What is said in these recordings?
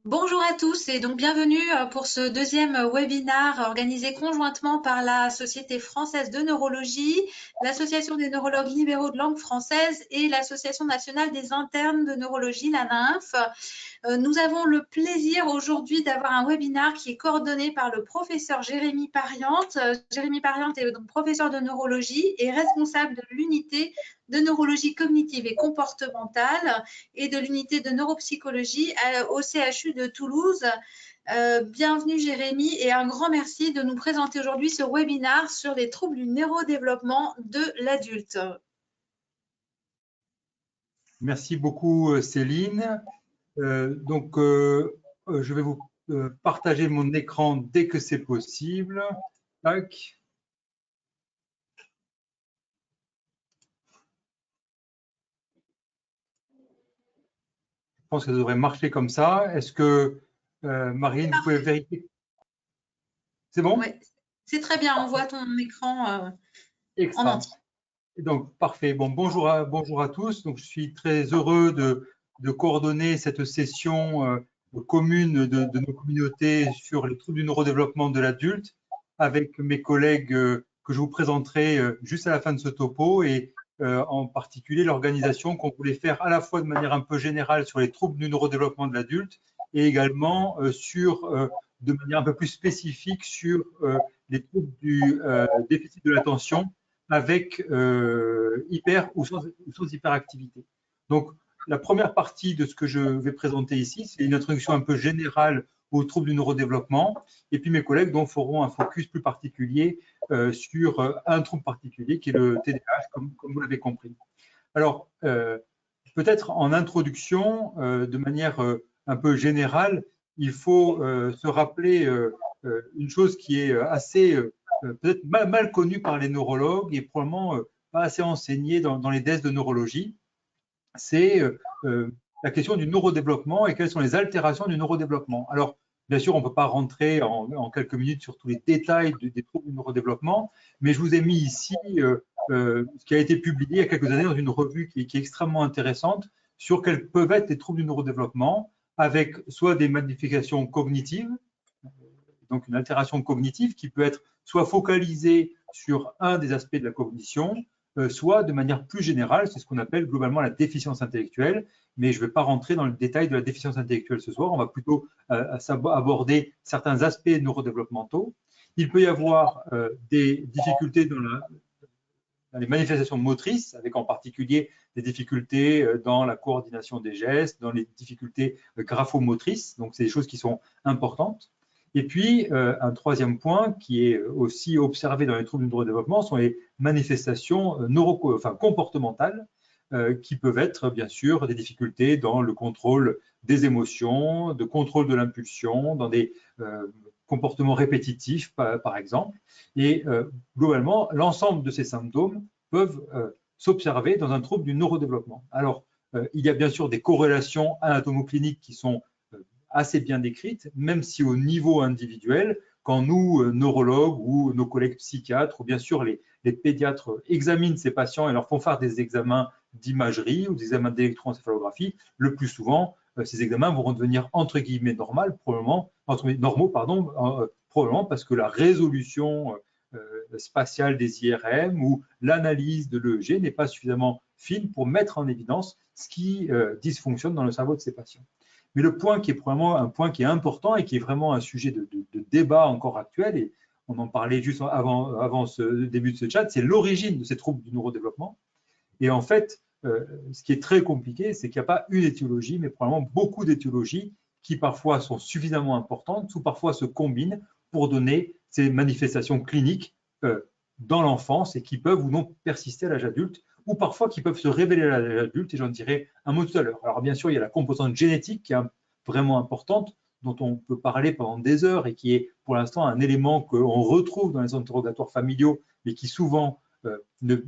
Bonjour à tous et donc bienvenue pour ce deuxième webinaire organisé conjointement par la Société française de neurologie, l'Association des neurologues libéraux de langue française et l'Association nationale des internes de neurologie, la NINF. Nous avons le plaisir aujourd'hui d'avoir un webinaire qui est coordonné par le professeur Jérémy Pariante. Jérémy Pariante est donc professeur de neurologie et responsable de l'unité de neurologie cognitive et comportementale et de l'unité de neuropsychologie au CHU de Toulouse. Bienvenue Jérémy et un grand merci de nous présenter aujourd'hui ce webinaire sur les troubles du neurodéveloppement de l'adulte. Merci beaucoup Céline. Je vais vous partager mon écran dès que c'est possible. Tac. Je pense que ça devrait marcher comme ça. Est-ce que Marine, vous pouvez vérifier? C'est bon? Oui, c'est très bien. On voit ton écran en entier. Donc, parfait. Bon, bonjour à tous. Donc, je suis très heureux de coordonner cette session commune de nos communautés sur les troubles du neurodéveloppement de l'adulte avec mes collègues que je vous présenterai juste à la fin de ce topo et en particulier l'organisation qu'on voulait faire à la fois de manière un peu générale sur les troubles du neurodéveloppement de l'adulte et également de manière un peu plus spécifique sur les troubles du déficit de l'attention avec hyper ou sans hyperactivité. Donc, la première partie de ce que je vais présenter ici, c'est une introduction un peu générale aux troubles du neurodéveloppement. Et puis, mes collègues feront un focus plus particulier sur un trouble particulier qui est le TDAH, comme vous l'avez compris. Alors, peut-être en introduction, de manière un peu générale, il faut se rappeler une chose qui est assez peut-être mal connue par les neurologues et probablement pas assez enseignée dans les DES de neurologie, c'est la question du neurodéveloppement et quelles sont les altérations du neurodéveloppement. Alors, bien sûr, on ne peut pas rentrer en quelques minutes sur tous les détails des troubles du neurodéveloppement, mais je vous ai mis ici ce qui a été publié il y a quelques années dans une revue qui est extrêmement intéressante sur quels peuvent être les troubles du neurodéveloppement, avec soit des modifications cognitives, donc une altération cognitive qui peut être soit focalisée sur un des aspects de la cognition, soit de manière plus générale, c'est ce qu'on appelle globalement la déficience intellectuelle, mais je ne vais pas rentrer dans le détail de la déficience intellectuelle ce soir, on va plutôt aborder certains aspects neurodéveloppementaux. Il peut y avoir des difficultés dans les manifestations motrices, avec en particulier des difficultés dans la coordination des gestes, dans les difficultés graphomotrices, donc c'est des choses qui sont importantes. Et puis, un troisième point qui est aussi observé dans les troubles du neurodéveloppement sont les manifestations comportementales qui peuvent être, bien sûr, des difficultés dans le contrôle des émotions, de contrôle de l'impulsion, dans des comportements répétitifs, par exemple. Et globalement, l'ensemble de ces symptômes peuvent s'observer dans un trouble du neurodéveloppement. Alors, il y a bien sûr des corrélations anatomocliniques qui sont assez bien décrites, même si au niveau individuel, quand nous, neurologues ou nos collègues psychiatres, ou bien sûr les pédiatres examinent ces patients et leur font faire des examens d'imagerie ou des examens d'électroencéphalographie, le plus souvent, ces examens vont devenir entre guillemets normaux, probablement parce que la résolution spatiale des IRM ou l'analyse de l'EEG n'est pas suffisamment fine pour mettre en évidence ce qui dysfonctionne dans le cerveau de ces patients. Mais le point qui est probablement un point qui est important et qui est vraiment un sujet de débat encore actuel, et on en parlait juste avant ce début de ce chat, c'est l'origine de ces troubles du neurodéveloppement. Et en fait, ce qui est très compliqué, c'est qu'il n'y a pas une étiologie, mais probablement beaucoup d'étiologies qui parfois sont suffisamment importantes ou parfois se combinent pour donner ces manifestations cliniques dans l'enfance et qui peuvent ou non persister à l'âge adulte, ou parfois qui peuvent se révéler à l'âge adulte, et j'en dirai un mot tout à l'heure. Alors bien sûr, il y a la composante génétique qui est vraiment importante, dont on peut parler pendant des heures et qui est pour l'instant un élément qu'on retrouve dans les interrogatoires familiaux, mais qui souvent n'est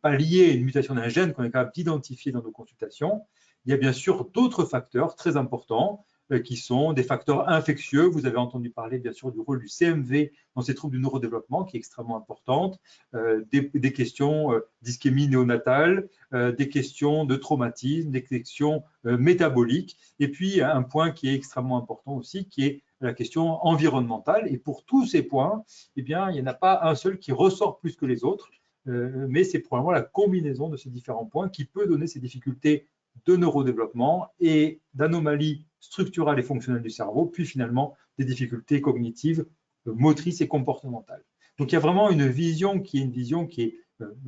pas lié à une mutation d'un gène qu'on est capable d'identifier dans nos consultations. Il y a bien sûr d'autres facteurs très importants, qui sont des facteurs infectieux. Vous avez entendu parler bien sûr du rôle du CMV dans ces troubles du neurodéveloppement qui est extrêmement importante, des questions d'ischémie néonatale, des questions de traumatisme, des questions métaboliques, et puis un point qui est extrêmement important aussi qui est la question environnementale. Et pour tous ces points, eh bien, il n'y en a pas un seul qui ressort plus que les autres, mais c'est probablement la combinaison de ces différents points qui peut donner ces difficultés de neurodéveloppement et d'anomalies structurales et fonctionnelles du cerveau, puis finalement des difficultés cognitives, motrices et comportementales. Donc il y a vraiment une vision qui est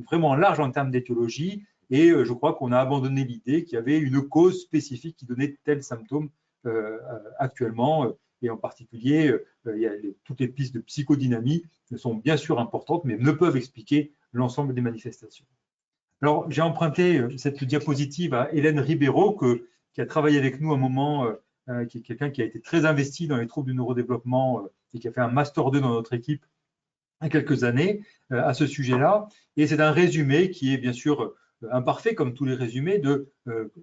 vraiment large en termes d'étiologie, et je crois qu'on a abandonné l'idée qu'il y avait une cause spécifique qui donnait tels symptômes actuellement, et en particulier toutes les pistes de psychodynamie sont bien sûr importantes, mais ne peuvent expliquer l'ensemble des manifestations. Alors, j'ai emprunté cette diapositive à Hélène Ribeiro, qui a travaillé avec nous un moment, qui est quelqu'un qui a été très investi dans les troubles du neurodéveloppement et qui a fait un Master 2 dans notre équipe il y a quelques années à ce sujet-là. Et c'est un résumé qui est bien sûr imparfait, comme tous les résumés, de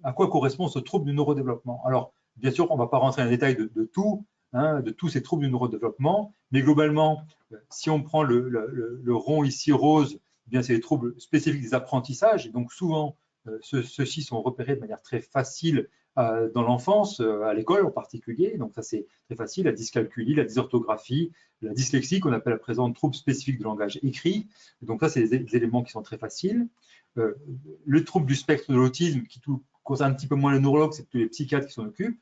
à quoi correspond ce trouble du neurodéveloppement. Alors, bien sûr, on ne va pas rentrer dans les détails de tout, de tous ces troubles du neurodéveloppement, mais globalement, si on prend le rond ici rose, eh bien c'est les troubles spécifiques des apprentissages, et donc souvent, ceux-ci sont repérés de manière très facile dans l'enfance, à l'école en particulier, donc ça c'est très facile, la dyscalculie, la dysorthographie, la dyslexie qu'on appelle à présent trouble spécifique du langage écrit, donc ça c'est des éléments qui sont très faciles. Le trouble du spectre de l'autisme qui concerne un petit peu moins le neurologue, c'est tous les psychiatres qui s'en occupent.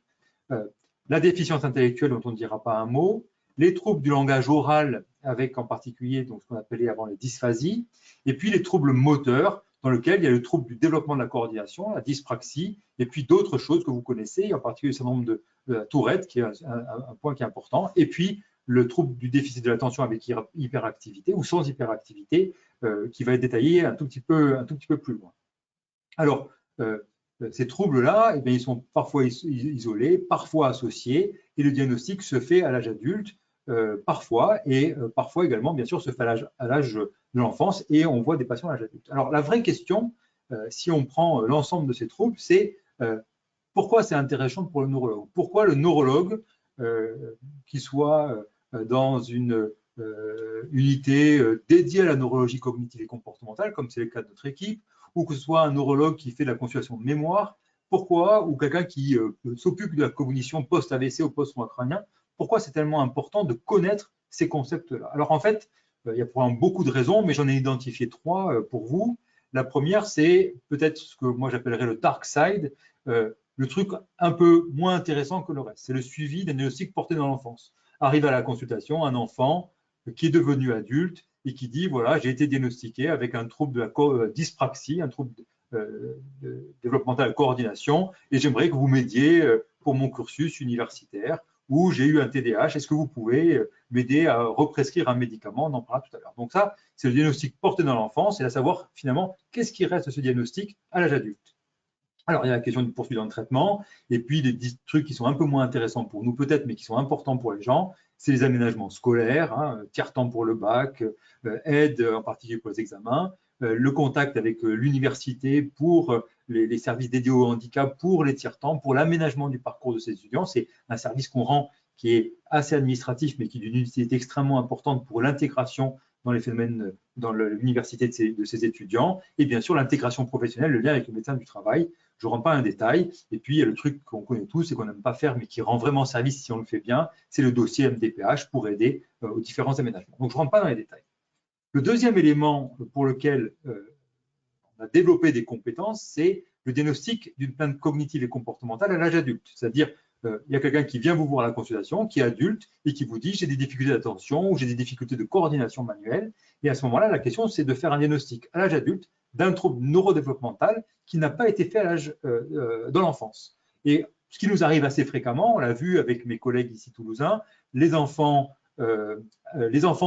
La déficience intellectuelle dont on ne dira pas un mot, les troubles du langage oral avec en particulier donc, ce qu'on appelait avant les dysphasies, et puis les troubles moteurs dans lesquels il y a le trouble du développement de la coordination, la dyspraxie, et puis d'autres choses que vous connaissez, en particulier le syndrome de la Tourette, qui est un point qui est important, et puis le trouble du déficit de l'attention avec hyperactivité ou sans hyperactivité, qui va être détaillé un tout petit peu plus loin. Alors, ces troubles-là, eh bien, ils sont parfois isolés, parfois associés, et le diagnostic se fait à l'âge adulte, parfois, et parfois également, bien sûr, se fait à l'âge de l'enfance, et on voit des patients à l'âge adulte. Alors, la vraie question, si on prend l'ensemble de ces troubles, c'est pourquoi c'est intéressant pour le neurologue? Pourquoi le neurologue, qui soit dans une unité dédiée à la neurologie cognitive et comportementale, comme c'est le cas de notre équipe, ou que ce soit un neurologue qui fait de la consultation de mémoire, pourquoi, ou quelqu'un qui s'occupe de la cognition post-AVC ou post-trauma crânien, pourquoi c'est tellement important de connaître ces concepts-là? Alors en fait, il y a probablement beaucoup de raisons, mais j'en ai identifié 3 pour vous. La première, c'est peut-être ce que moi j'appellerais le dark side, le truc un peu moins intéressant que le reste. C'est le suivi d'un diagnostic porté dans l'enfance. Arrive à la consultation un enfant qui est devenu adulte et qui dit, voilà, j'ai été diagnostiqué avec un trouble de la dyspraxie, un trouble développemental de coordination, et j'aimerais que vous m'aidiez pour mon cursus universitaire, ou j'ai eu un TDAH, est-ce que vous pouvez m'aider à represcrire un médicament? On en parlera tout à l'heure. Donc ça, c'est le diagnostic porté dans l'enfance, et à savoir finalement, qu'est-ce qui reste de ce diagnostic à l'âge adulte? Alors, il y a la question de poursuite dans le traitement, et puis des trucs qui sont un peu moins intéressants pour nous peut-être, mais qui sont importants pour les gens, c'est les aménagements scolaires, tiers-temps pour le bac, aide en particulier pour les examens, le contact avec l'université pour les services dédiés au handicap, pour les tiers-temps, pour l'aménagement du parcours de ces étudiants. C'est un service qu'on rend qui est assez administratif, mais qui est d'une utilité extrêmement importante pour l'intégration dans les phénomènes, dans l'université de ces étudiants, et bien sûr l'intégration professionnelle, le lien avec le médecin du travail. Je ne rentre pas en détail. Et puis, il y a le truc qu'on connaît tous et qu'on n'aime pas faire, mais qui rend vraiment service si on le fait bien, c'est le dossier MDPH pour aider aux différents aménagements. Donc, je ne rentre pas dans les détails. Le deuxième élément pour lequel on a développé des compétences, c'est le diagnostic d'une plainte cognitive et comportementale à l'âge adulte. C'est-à-dire, il y a quelqu'un qui vient vous voir à la consultation, qui est adulte, et qui vous dit « j'ai des difficultés d'attention ou j'ai des difficultés de coordination manuelle ». Et à ce moment-là, la question, c'est de faire un diagnostic à l'âge adulte d'un trouble neurodéveloppemental qui n'a pas été fait à l'âge dans l'enfance. Et ce qui nous arrive assez fréquemment, on l'a vu avec mes collègues ici toulousains, les enfants de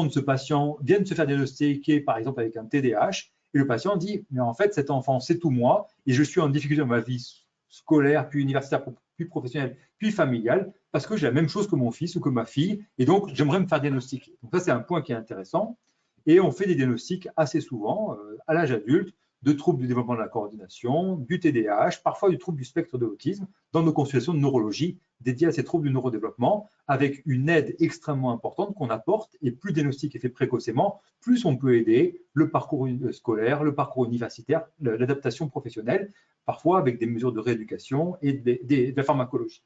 ce patient viennent se faire diagnostiquer, par exemple, avec un TDAH, et le patient dit « mais en fait, cet enfant, c'est tout moi, et je suis en difficulté dans ma vie scolaire, puis universitaire, puis professionnelle, puis familiale, parce que j'ai la même chose que mon fils ou que ma fille, et donc j'aimerais me faire diagnostiquer. » Donc ça, c'est un point qui est intéressant. Et on fait des diagnostics assez souvent, à l'âge adulte, de troubles du développement de la coordination, du TDAH, parfois du trouble du spectre de l'autisme, dans nos consultations de neurologie dédiées à ces troubles du neurodéveloppement, avec une aide extrêmement importante qu'on apporte, et plus le diagnostic est fait précocement, plus on peut aider le parcours scolaire, le parcours universitaire, l'adaptation professionnelle, parfois avec des mesures de rééducation et de la pharmacologie.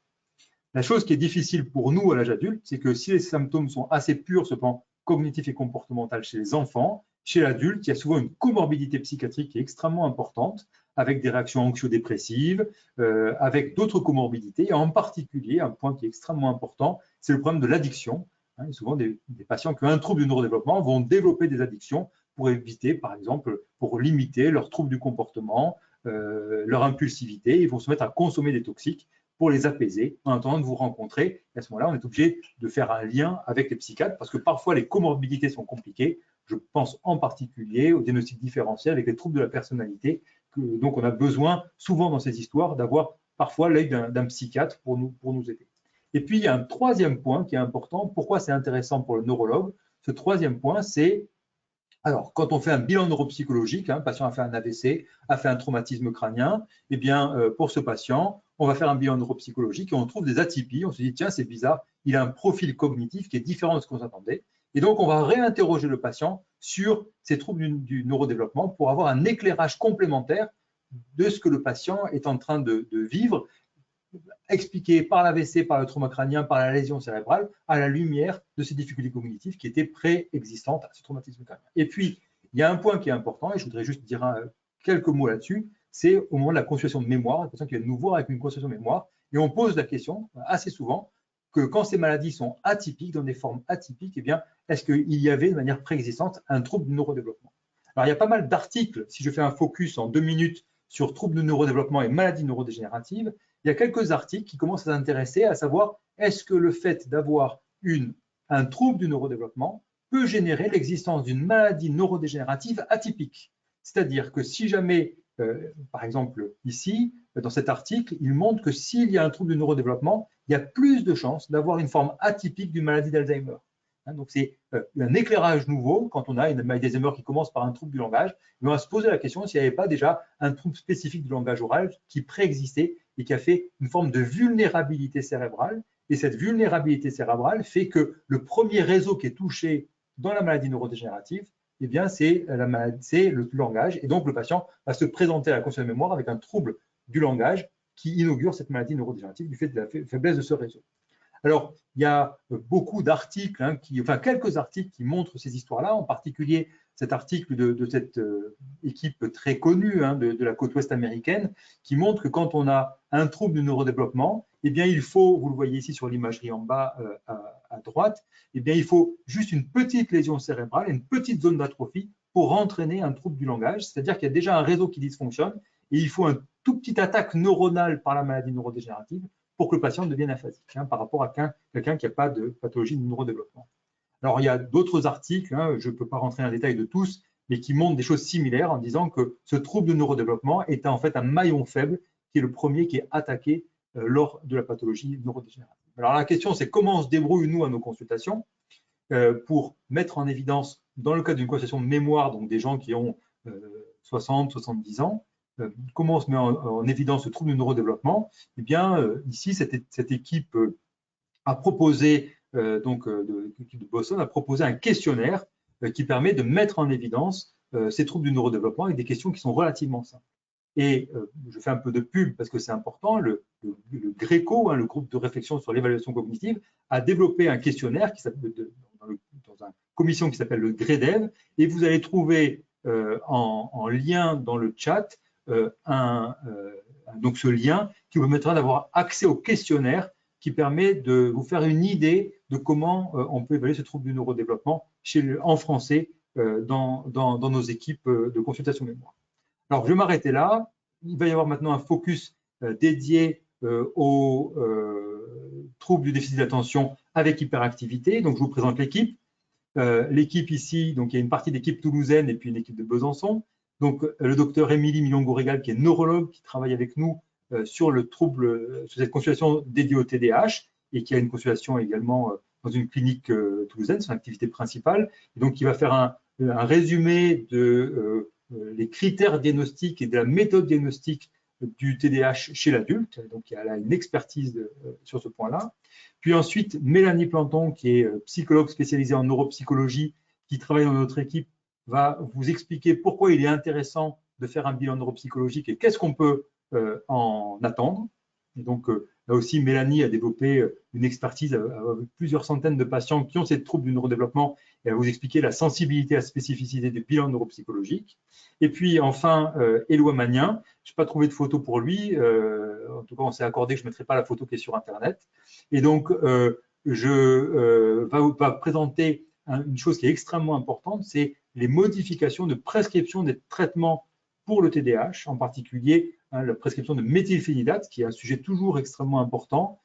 La chose qui est difficile pour nous à l'âge adulte, c'est que si les symptômes sont assez purs sur le plan cognitif et comportemental chez les enfants, chez l'adulte, il y a souvent une comorbidité psychiatrique qui est extrêmement importante, avec des réactions anxio-dépressives, avec d'autres comorbidités, et en particulier, un point qui est extrêmement important, c'est le problème de l'addiction. Souvent, des patients qui ont un trouble du neurodéveloppement vont développer des addictions pour éviter, par exemple, pour limiter leurs troubles du comportement, leur impulsivité, ils vont se mettre à consommer des toxiques pour les apaiser en attendant de vous rencontrer. Et à ce moment-là, on est obligé de faire un lien avec les psychiatres parce que parfois les comorbidités sont compliquées. Je pense en particulier au diagnostic différentiel avec les troubles de la personnalité. Donc, on a besoin souvent dans ces histoires d'avoir parfois l'œil d'un psychiatre pour nous aider. Et puis, il y a un troisième point qui est important. Pourquoi c'est intéressant pour le neurologue? Ce troisième point, c'est alors, quand on fait un bilan neuropsychologique, un patient a fait un AVC, a fait un traumatisme crânien, eh bien, pour ce patient, on va faire un bilan neuropsychologique et on trouve des atypies. On se dit, tiens, c'est bizarre, il a un profil cognitif qui est différent de ce qu'on s'attendait. Et donc, on va réinterroger le patient sur ces troubles du neurodéveloppement pour avoir un éclairage complémentaire de ce que le patient est en train de vivre, expliqué par l'AVC, par le trauma crânien, par la lésion cérébrale, à la lumière de ces difficultés cognitives qui étaient préexistantes à ce traumatisme crânien. Et puis, il y a un point qui est important, et je voudrais juste dire quelques mots là-dessus, c'est au moment de la consultation de mémoire, la personne qui vient nous voir avec une consultation de mémoire, et on pose la question assez souvent que quand ces maladies sont atypiques, dans des formes atypiques, eh bien, est-ce qu'il y avait de manière préexistante un trouble du neurodéveloppement? Alors, il y a pas mal d'articles, si je fais un focus en 2 minutes sur troubles du neurodéveloppement et maladies neurodégénératives, il y a quelques articles qui commencent à s'intéresser à savoir est-ce que le fait d'avoir un trouble du neurodéveloppement peut générer l'existence d'une maladie neurodégénérative atypique. C'est-à-dire que si jamais, par exemple ici, dans cet article, il montre que s'il y a un trouble du neurodéveloppement, il y a plus de chances d'avoir une forme atypique d'une maladie d'Alzheimer. Donc c'est un éclairage nouveau quand on a une maladie d'Alzheimer qui commence par un trouble du langage. On va se poser la question s'il n'y avait pas déjà un trouble spécifique du langage oral qui préexistait et qui a fait une forme de vulnérabilité cérébrale. Et cette vulnérabilité cérébrale fait que le premier réseau qui est touché dans la maladie neurodégénérative, eh bien, c'est le langage. Et donc, le patient va se présenter à la consultation de mémoire avec un trouble du langage qui inaugure cette maladie neurodégénérative du fait de la faiblesse de ce réseau. Alors, il y a beaucoup d'articles, quelques articles qui montrent ces histoires-là, en particulier cet article de cette équipe très connue de la côte ouest américaine, qui montre que quand on a un trouble du neurodéveloppement, eh bien, il faut, vous le voyez ici sur l'imagerie en bas à droite, eh bien, il faut juste une petite lésion cérébrale et une petite zone d'atrophie pour entraîner un trouble du langage, c'est-à-dire qu'il y a déjà un réseau qui dysfonctionne et il faut un tout petit attaque neuronale par la maladie neurodégénérative pour que le patient devienne aphasique par rapport à quelqu'un qui n'a pas de pathologie de neurodéveloppement. Alors, il y a d'autres articles, je ne peux pas rentrer dans le détail de tous, mais qui montrent des choses similaires en disant que ce trouble de neurodéveloppement est en fait un maillon faible qui est le premier qui est attaqué lors de la pathologie neurodégénérative. Alors, la question, c'est comment on se débrouille, nous, à nos consultations, pour mettre en évidence, dans le cas d'une consultation de mémoire, donc des gens qui ont 60, 70 ans, comment on se met en évidence ce trouble du neurodéveloppement? Eh bien, ici, cette équipe a proposé, l'équipe de Boston a proposé un questionnaire qui permet de mettre en évidence ces troubles du neurodéveloppement avec des questions qui sont relativement simples. Et je fais un peu de pub parce que c'est important, le GRECO, le groupe de réflexion sur l'évaluation cognitive, a développé un questionnaire qui s'appelle, dans une commission qui s'appelle le GREDEV, et vous allez trouver en lien dans le chat donc ce lien qui vous permettra d'avoir accès au questionnaire qui permet de vous faire une idée de comment on peut évaluer ce trouble du neurodéveloppement en français dans nos équipes de consultation mémoire. Alors, je vais m'arrêter là. Il va y avoir maintenant un focus dédié aux troubles du déficit d'attention avec hyperactivité. Donc, je vous présente l'équipe. L'équipe ici, donc il y a une partie d'équipe toulousaine et puis une équipe de Besançon. Donc, le docteur Émilie Milongo-Régal, qui est neurologue, qui travaille avec nous sur cette consultation dédiée au TDAH et qui a une consultation également dans une clinique toulousaine, son activité principale. Et donc, il va faire un résumé de les critères diagnostiques et de la méthode diagnostique du TDAH chez l'adulte. Donc, elle a une expertise sur ce point-là. Puis ensuite, Mélanie Planton, qui est psychologue spécialisée en neuropsychologie, qui travaille dans notre équipe, va vous expliquer pourquoi il est intéressant de faire un bilan neuropsychologique et qu'est-ce qu'on peut en attendre. Et donc, là aussi, Mélanie a développé une expertise avec plusieurs centaines de patients qui ont ces troubles du neurodéveloppement et elle va vous expliquer la sensibilité à la spécificité du bilan neuropsychologique. Et puis, enfin, Éloi Magnin, je n'ai pas trouvé de photo pour lui. En tout cas, on s'est accordé que je ne mettrai pas la photo qui est sur Internet. Et donc, je va présenter une chose qui est extrêmement importante, c'est les modifications de prescription des traitements pour le TDAH, en particulier la prescription de méthylphénidate, qui est un sujet toujours extrêmement important,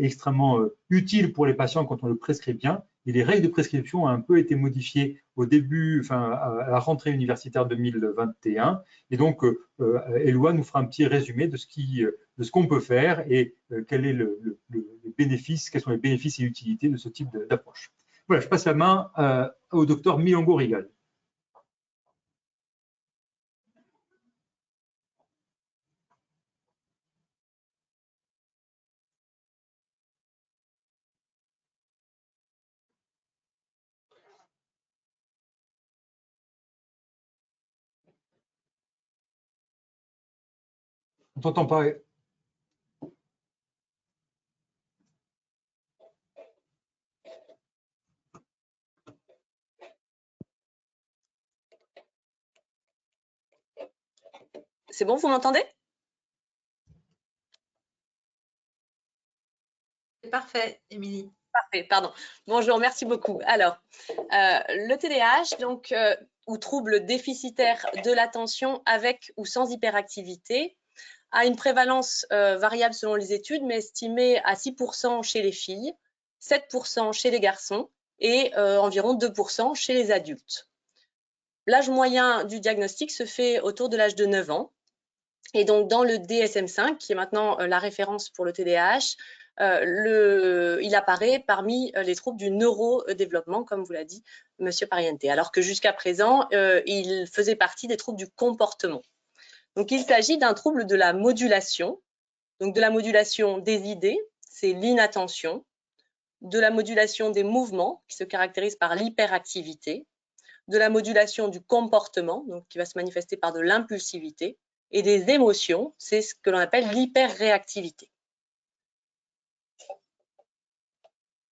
extrêmement utile pour les patients quand on le prescrit bien. Et les règles de prescription ont un peu été modifiées au début, enfin à la rentrée universitaire 2021. Et donc, Éloi nous fera un petit résumé de ce qu'on peut faire et quel est le bénéfice, quels sont les bénéfices et utilités de ce type d'approche. Voilà, je passe la main au docteur Milongo Rigal. On ne t'entend pas. C'est bon, vous m'entendez? C'est parfait, Émilie. Parfait, pardon. Bonjour, merci beaucoup. Alors, le TDAH, donc, ou trouble déficitaire de l'attention avec ou sans hyperactivité, a une prévalence variable selon les études, mais estimée à 6% chez les filles, 7% chez les garçons et environ 2% chez les adultes. L'âge moyen du diagnostic se fait autour de l'âge de 9 ans. Et donc, dans le DSM-5, qui est maintenant la référence pour le TDAH, il apparaît parmi les troubles du neurodéveloppement, comme vous l'a dit Monsieur Pariente, alors que jusqu'à présent, il faisait partie des troubles du comportement. Donc, il s'agit d'un trouble de la modulation, donc de la modulation des idées, c'est l'inattention, de la modulation des mouvements, qui se caractérise par l'hyperactivité, de la modulation du comportement, donc qui va se manifester par de l'impulsivité, et des émotions, c'est ce que l'on appelle l'hyperréactivité.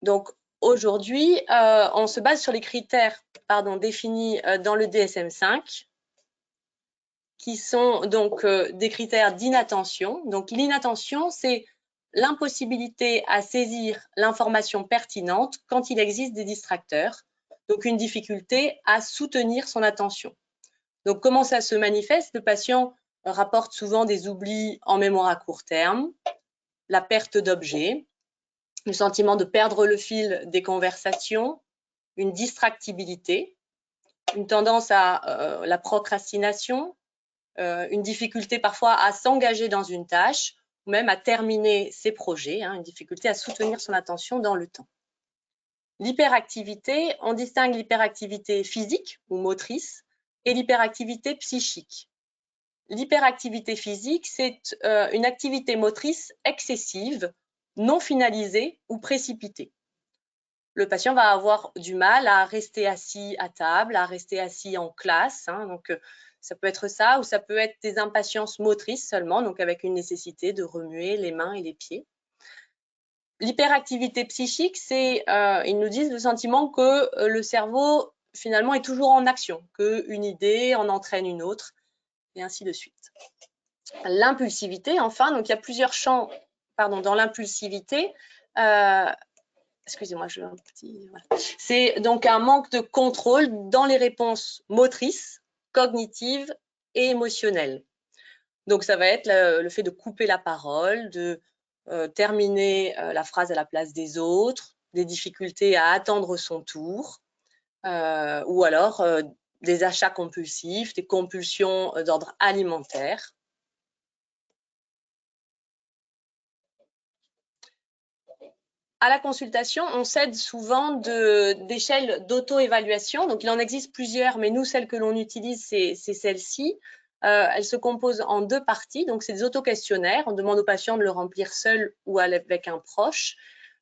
Donc aujourd'hui, on se base sur les critères définis dans le DSM-5, qui sont donc des critères d'inattention. Donc l'inattention, c'est l'impossibilité à saisir l'information pertinente quand il existe des distracteurs, donc une difficulté à soutenir son attention. Donc comment ça se manifeste? Le patient rapporte souvent des oublis en mémoire à court terme, la perte d'objets, le sentiment de perdre le fil des conversations, une distractibilité, une tendance à la procrastination, une difficulté parfois à s'engager dans une tâche ou même à terminer ses projets, une difficulté à soutenir son attention dans le temps. L'hyperactivité, on distingue l'hyperactivité physique ou motrice et l'hyperactivité psychique. L'hyperactivité physique, c'est une activité motrice excessive, non finalisée ou précipitée. Le patient va avoir du mal à rester assis à table, à rester assis en classe. Donc, ça peut être ça, ou ça peut être des impatiences motrices seulement, donc avec une nécessité de remuer les mains et les pieds. L'hyperactivité psychique, c'est, ils nous disent, le sentiment que le cerveau, finalement, est toujours en action, qu'une idée en entraîne une autre, et ainsi de suite. L'impulsivité, enfin, donc il y a plusieurs champs dans l'impulsivité. Excusez-moi, je veux un petit. Voilà. C'est donc un manque de contrôle dans les réponses motrices, cognitives et émotionnelles. Donc ça va être le fait de couper la parole, de terminer la phrase à la place des autres, des difficultés à attendre son tour, ou alors des achats compulsifs, des compulsions d'ordre alimentaire. À la consultation, on s'aide souvent d'échelles d'auto-évaluation. Donc, il en existe plusieurs, mais nous, celles que l'on utilise, c'est celle-ci. Elles se composent en 2 parties. Donc, c'est des auto-questionnaires. On demande aux patients de le remplir seul ou avec un proche.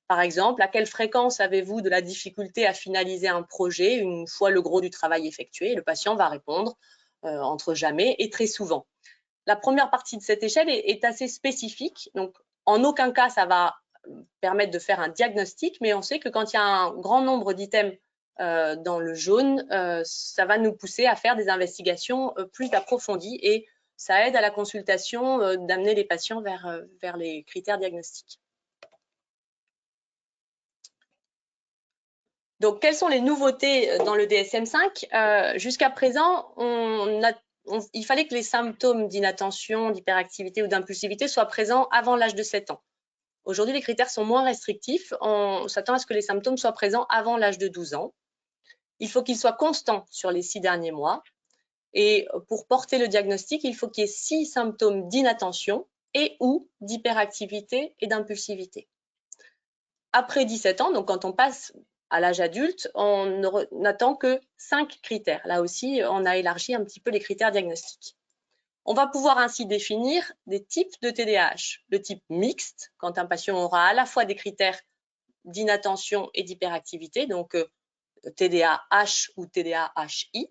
Par exemple, à quelle fréquence avez-vous de la difficulté à finaliser un projet une fois le gros du travail effectué? Le patient va répondre entre jamais et très souvent. La première partie de cette échelle est assez spécifique. Donc, en aucun cas, ça va permettre de faire un diagnostic, mais on sait que quand il y a un grand nombre d'items dans le jaune, ça va nous pousser à faire des investigations plus approfondies et ça aide à la consultation d'amener les patients vers les critères diagnostiques. Donc, quelles sont les nouveautés dans le DSM-5 ? Jusqu'à présent, il fallait que les symptômes d'inattention, d'hyperactivité ou d'impulsivité soient présents avant l'âge de 7 ans. Aujourd'hui, les critères sont moins restrictifs. On s'attend à ce que les symptômes soient présents avant l'âge de 12 ans. Il faut qu'ils soient constants sur les 6 derniers mois. Et pour porter le diagnostic, il faut qu'il y ait 6 symptômes d'inattention et ou d'hyperactivité et d'impulsivité. Après 17 ans, donc quand on passe à l'âge adulte, on n'attend que 5 critères. Là aussi, on a élargi un petit peu les critères diagnostiques. On va pouvoir ainsi définir des types de TDAH. Le type mixte, quand un patient aura à la fois des critères d'inattention et d'hyperactivité, donc TDAH ou TDAHI.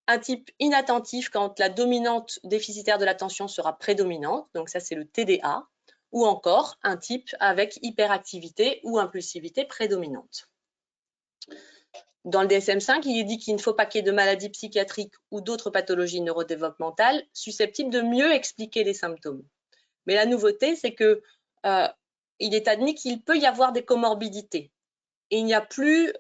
Un type inattentif, quand la dominante déficitaire de l'attention sera prédominante, donc ça c'est le TDA. Ou encore un type avec hyperactivité ou impulsivité prédominante. Dans le DSM-5, il est dit qu'il ne faut pas qu'il y ait de maladies psychiatriques ou d'autres pathologies neurodéveloppementales susceptibles de mieux expliquer les symptômes. Mais la nouveauté, c'est que il est admis qu'il peut y avoir des comorbidités. Et il n'y a plus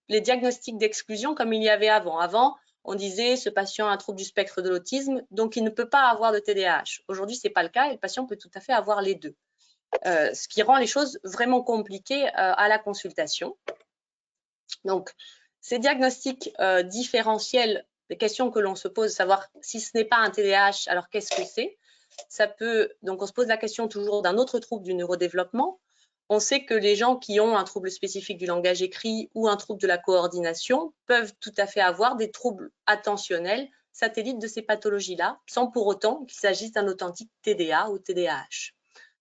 les diagnostics d'exclusion comme il y avait avant. Avant, on disait ce patient a un trouble du spectre de l'autisme, donc il ne peut pas avoir de TDAH. Aujourd'hui, ce n'est pas le cas et le patient peut tout à fait avoir les deux. Ce qui rend les choses vraiment compliquées à la consultation. Donc, ces diagnostics différentiels, les questions que l'on se pose, savoir si ce n'est pas un TDAH, alors qu'est-ce que c'est? Donc on se pose la question toujours d'un autre trouble du neurodéveloppement. On sait que les gens qui ont un trouble spécifique du langage écrit ou un trouble de la coordination peuvent tout à fait avoir des troubles attentionnels satellites de ces pathologies-là, sans pour autant qu'il s'agisse d'un authentique TDA ou TDAH.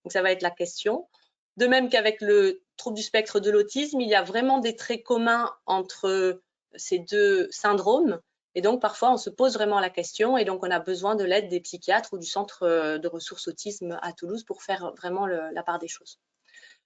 Donc ça va être la question. De même qu'avec le trouble du spectre de l'autisme, il y a vraiment des traits communs entre ces 2 syndromes. Et donc, parfois, on se pose vraiment la question et donc on a besoin de l'aide des psychiatres ou du centre de ressources autisme à Toulouse pour faire vraiment la part des choses.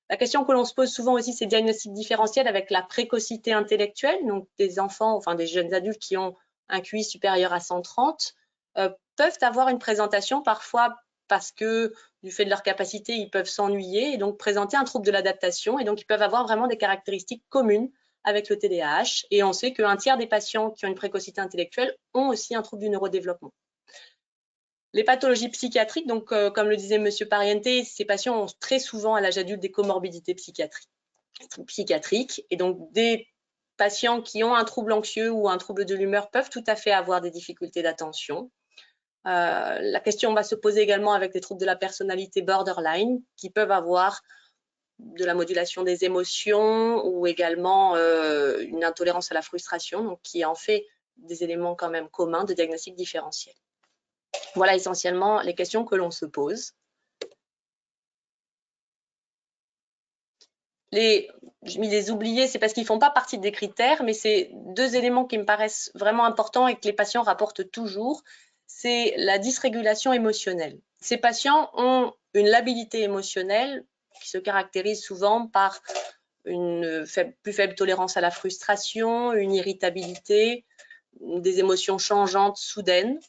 La question que l'on se pose souvent aussi, c'est diagnostic différentiel avec la précocité intellectuelle. Donc, des enfants, enfin des jeunes adultes qui ont un QI supérieur à 130 peuvent avoir une présentation parfois parce que du fait de leur capacité, ils peuvent s'ennuyer et donc présenter un trouble de l'adaptation. Et donc, ils peuvent avoir vraiment des caractéristiques communes avec le TDAH. Et on sait qu'un tiers des patients qui ont une précocité intellectuelle ont aussi un trouble du neurodéveloppement. Les pathologies psychiatriques, donc comme le disait M. Pariente, ces patients ont très souvent à l'âge adulte des comorbidités psychiatriques. Et donc, des patients qui ont un trouble anxieux ou un trouble de l'humeur peuvent tout à fait avoir des difficultés d'attention. La question va se poser également avec des troubles de la personnalité borderline qui peuvent avoir de la modulation des émotions ou également une intolérance à la frustration, donc qui en fait des éléments quand même communs de diagnostic différentiel. Voilà essentiellement les questions que l'on se pose. Je m'y les oubliés, c'est parce qu'ils ne font pas partie des critères, mais c'est 2 éléments qui me paraissent vraiment importants et que les patients rapportent toujours. C'est la dysrégulation émotionnelle. Ces patients ont une labilité émotionnelle qui se caractérise souvent par une plus faible tolérance à la frustration, une irritabilité, des émotions changeantes, soudaines.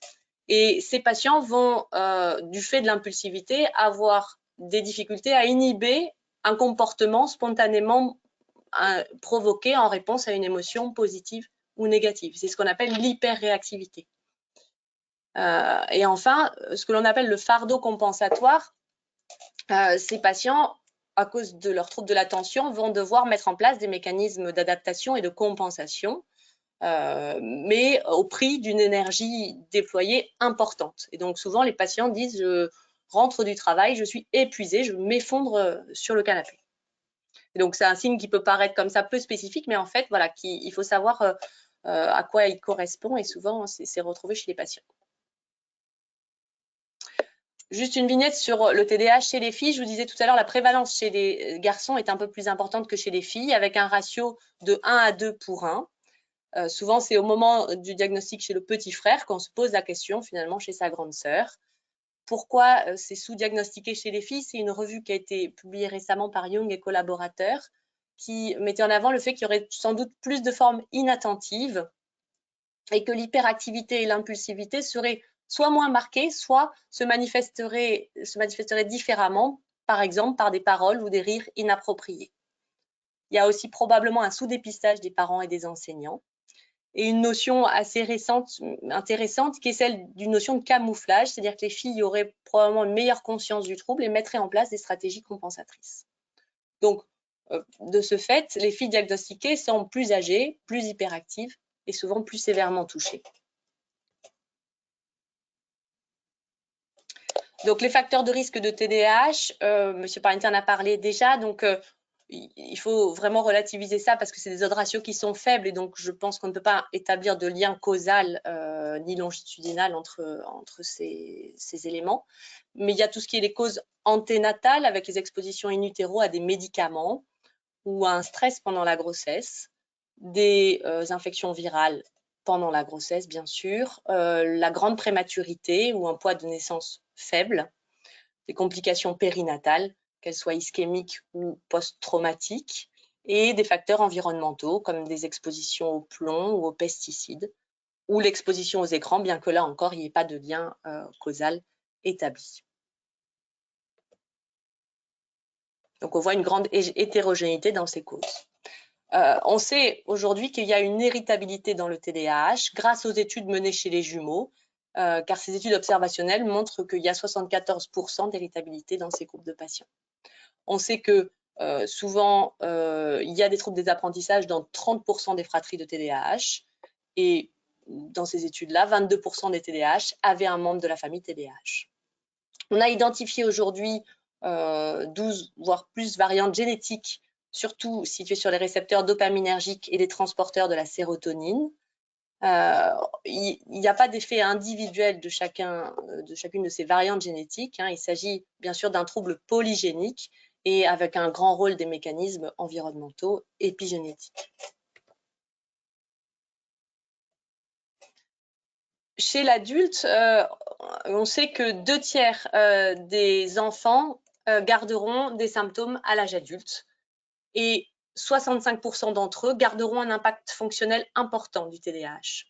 Et ces patients vont, du fait de l'impulsivité, avoir des difficultés à inhiber un comportement spontanément provoqué en réponse à une émotion positive ou négative. C'est ce qu'on appelle l'hyperréactivité. Et enfin, ce que l'on appelle le fardeau compensatoire, ces patients, à cause de leur trouble de l'attention, vont devoir mettre en place des mécanismes d'adaptation et de compensation, mais au prix d'une énergie déployée importante. Et donc souvent, les patients disent « je rentre du travail, je suis épuisé, je m'effondre sur le canapé ». Et donc, c'est un signe qui peut paraître comme ça peu spécifique, mais en fait, voilà, il faut savoir à quoi il correspond et souvent, c'est retrouvé chez les patients. Juste une vignette sur le TDAH chez les filles. Je vous disais tout à l'heure, la prévalence chez les garçons est un peu plus importante que chez les filles, avec un ratio de 1 à 2 pour 1. Souvent, c'est au moment du diagnostic chez le petit frère qu'on se pose la question, finalement, chez sa grande sœur. Pourquoi c'est sous-diagnostiqué chez les filles? C'est une revue qui a été publiée récemment par Young et collaborateurs, qui mettait en avant le fait qu'il y aurait sans doute plus de formes inattentives et que l'hyperactivité et l'impulsivité seraient soit moins marquées, soit se manifesteraient différemment, par exemple par des paroles ou des rires inappropriés. Il y a aussi probablement un sous-dépistage des parents et des enseignants. Et une notion assez récente, intéressante, qui est celle d'une notion de camouflage, c'est-à-dire que les filles auraient probablement une meilleure conscience du trouble et mettraient en place des stratégies compensatrices. Donc, de ce fait, les filles diagnostiquées sont plus âgées, plus hyperactives et souvent plus sévèrement touchées. Donc, les facteurs de risque de TDAH, M. Parrington en a parlé déjà, donc il faut vraiment relativiser ça parce que c'est des odds ratios qui sont faibles et donc je pense qu'on ne peut pas établir de lien causal ni longitudinal entre ces éléments. Mais il y a tout ce qui est les causes anténatales avec les expositions in utero à des médicaments ou à un stress pendant la grossesse, des infections virales pendant la grossesse, bien sûr, la grande prématurité ou un poids de naissance faible, des complications périnatales, qu'elles soient ischémiques ou post-traumatiques, et des facteurs environnementaux comme des expositions au plomb ou aux pesticides, ou l'exposition aux écrans, bien que là encore, il n'y ait pas de lien causal établi. Donc, on voit une grande hétérogénéité dans ces causes. On sait aujourd'hui qu'il y a une héritabilité dans le TDAH grâce aux études menées chez les jumeaux, car ces études observationnelles montrent qu'il y a 74% d'héritabilité dans ces groupes de patients. On sait que souvent, il y a des troubles des apprentissages dans 30% des fratries de TDAH et dans ces études-là, 22% des TDAH avaient un membre de la famille TDAH. On a identifié aujourd'hui 12 voire plus variantes génétiques, surtout situées sur les récepteurs dopaminergiques et les transporteurs de la sérotonine. Il n'y a pas d'effet individuel de chacune de ces variantes génétiques. Il s'agit bien sûr d'un trouble polygénique et avec un grand rôle des mécanismes environnementaux épigénétiques. Chez l'adulte, on sait que 2/3 des enfants garderont des symptômes à l'âge adulte et 65% d'entre eux garderont un impact fonctionnel important du TDAH.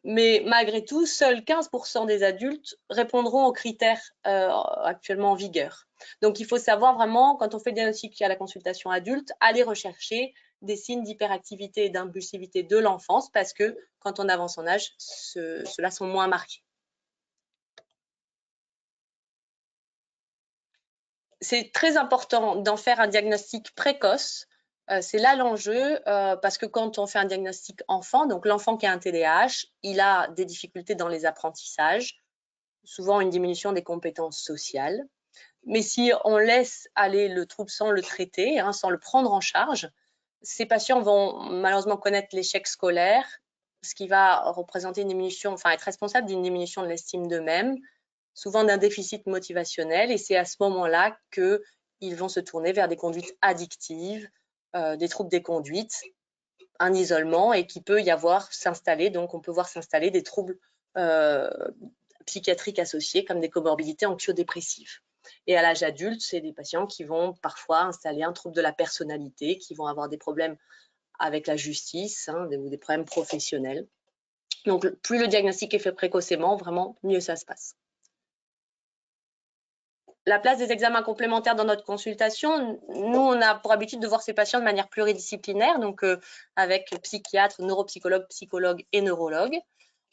Mais malgré tout, seuls 15% des adultes répondront aux critères actuellement en vigueur. Donc, il faut savoir vraiment, quand on fait le diagnostic à la consultation adulte, aller rechercher des signes d'hyperactivité et d'impulsivité de l'enfance parce que quand on avance en âge, ceux-là sont moins marqués. C'est très important d'en faire un diagnostic précoce. C'est là l'enjeu parce que quand on fait un diagnostic enfant, donc l'enfant qui a un TDAH, il a des difficultés dans les apprentissages, souvent une diminution des compétences sociales. Mais si on laisse aller le trouble sans le traiter, sans le prendre en charge, ces patients vont malheureusement connaître l'échec scolaire, ce qui va représenter une diminution, enfin être responsable d'une diminution de l'estime d'eux-mêmes, souvent d'un déficit motivationnel, et c'est à ce moment-là qu'ils vont se tourner vers des conduites addictives, des troubles des conduites, un isolement, et qu'il peut y avoir s'installer, donc on peut voir s'installer des troubles psychiatriques associés comme des comorbidités anxio-dépressives. Et à l'âge adulte, c'est des patients qui vont parfois installer un trouble de la personnalité, qui vont avoir des problèmes avec la justice ou des problèmes professionnels. Donc, plus le diagnostic est fait précocement, vraiment, mieux ça se passe. La place des examens complémentaires dans notre consultation, nous, on a pour habitude de voir ces patients de manière pluridisciplinaire, donc avec psychiatre, neuropsychologue, psychologue et neurologue.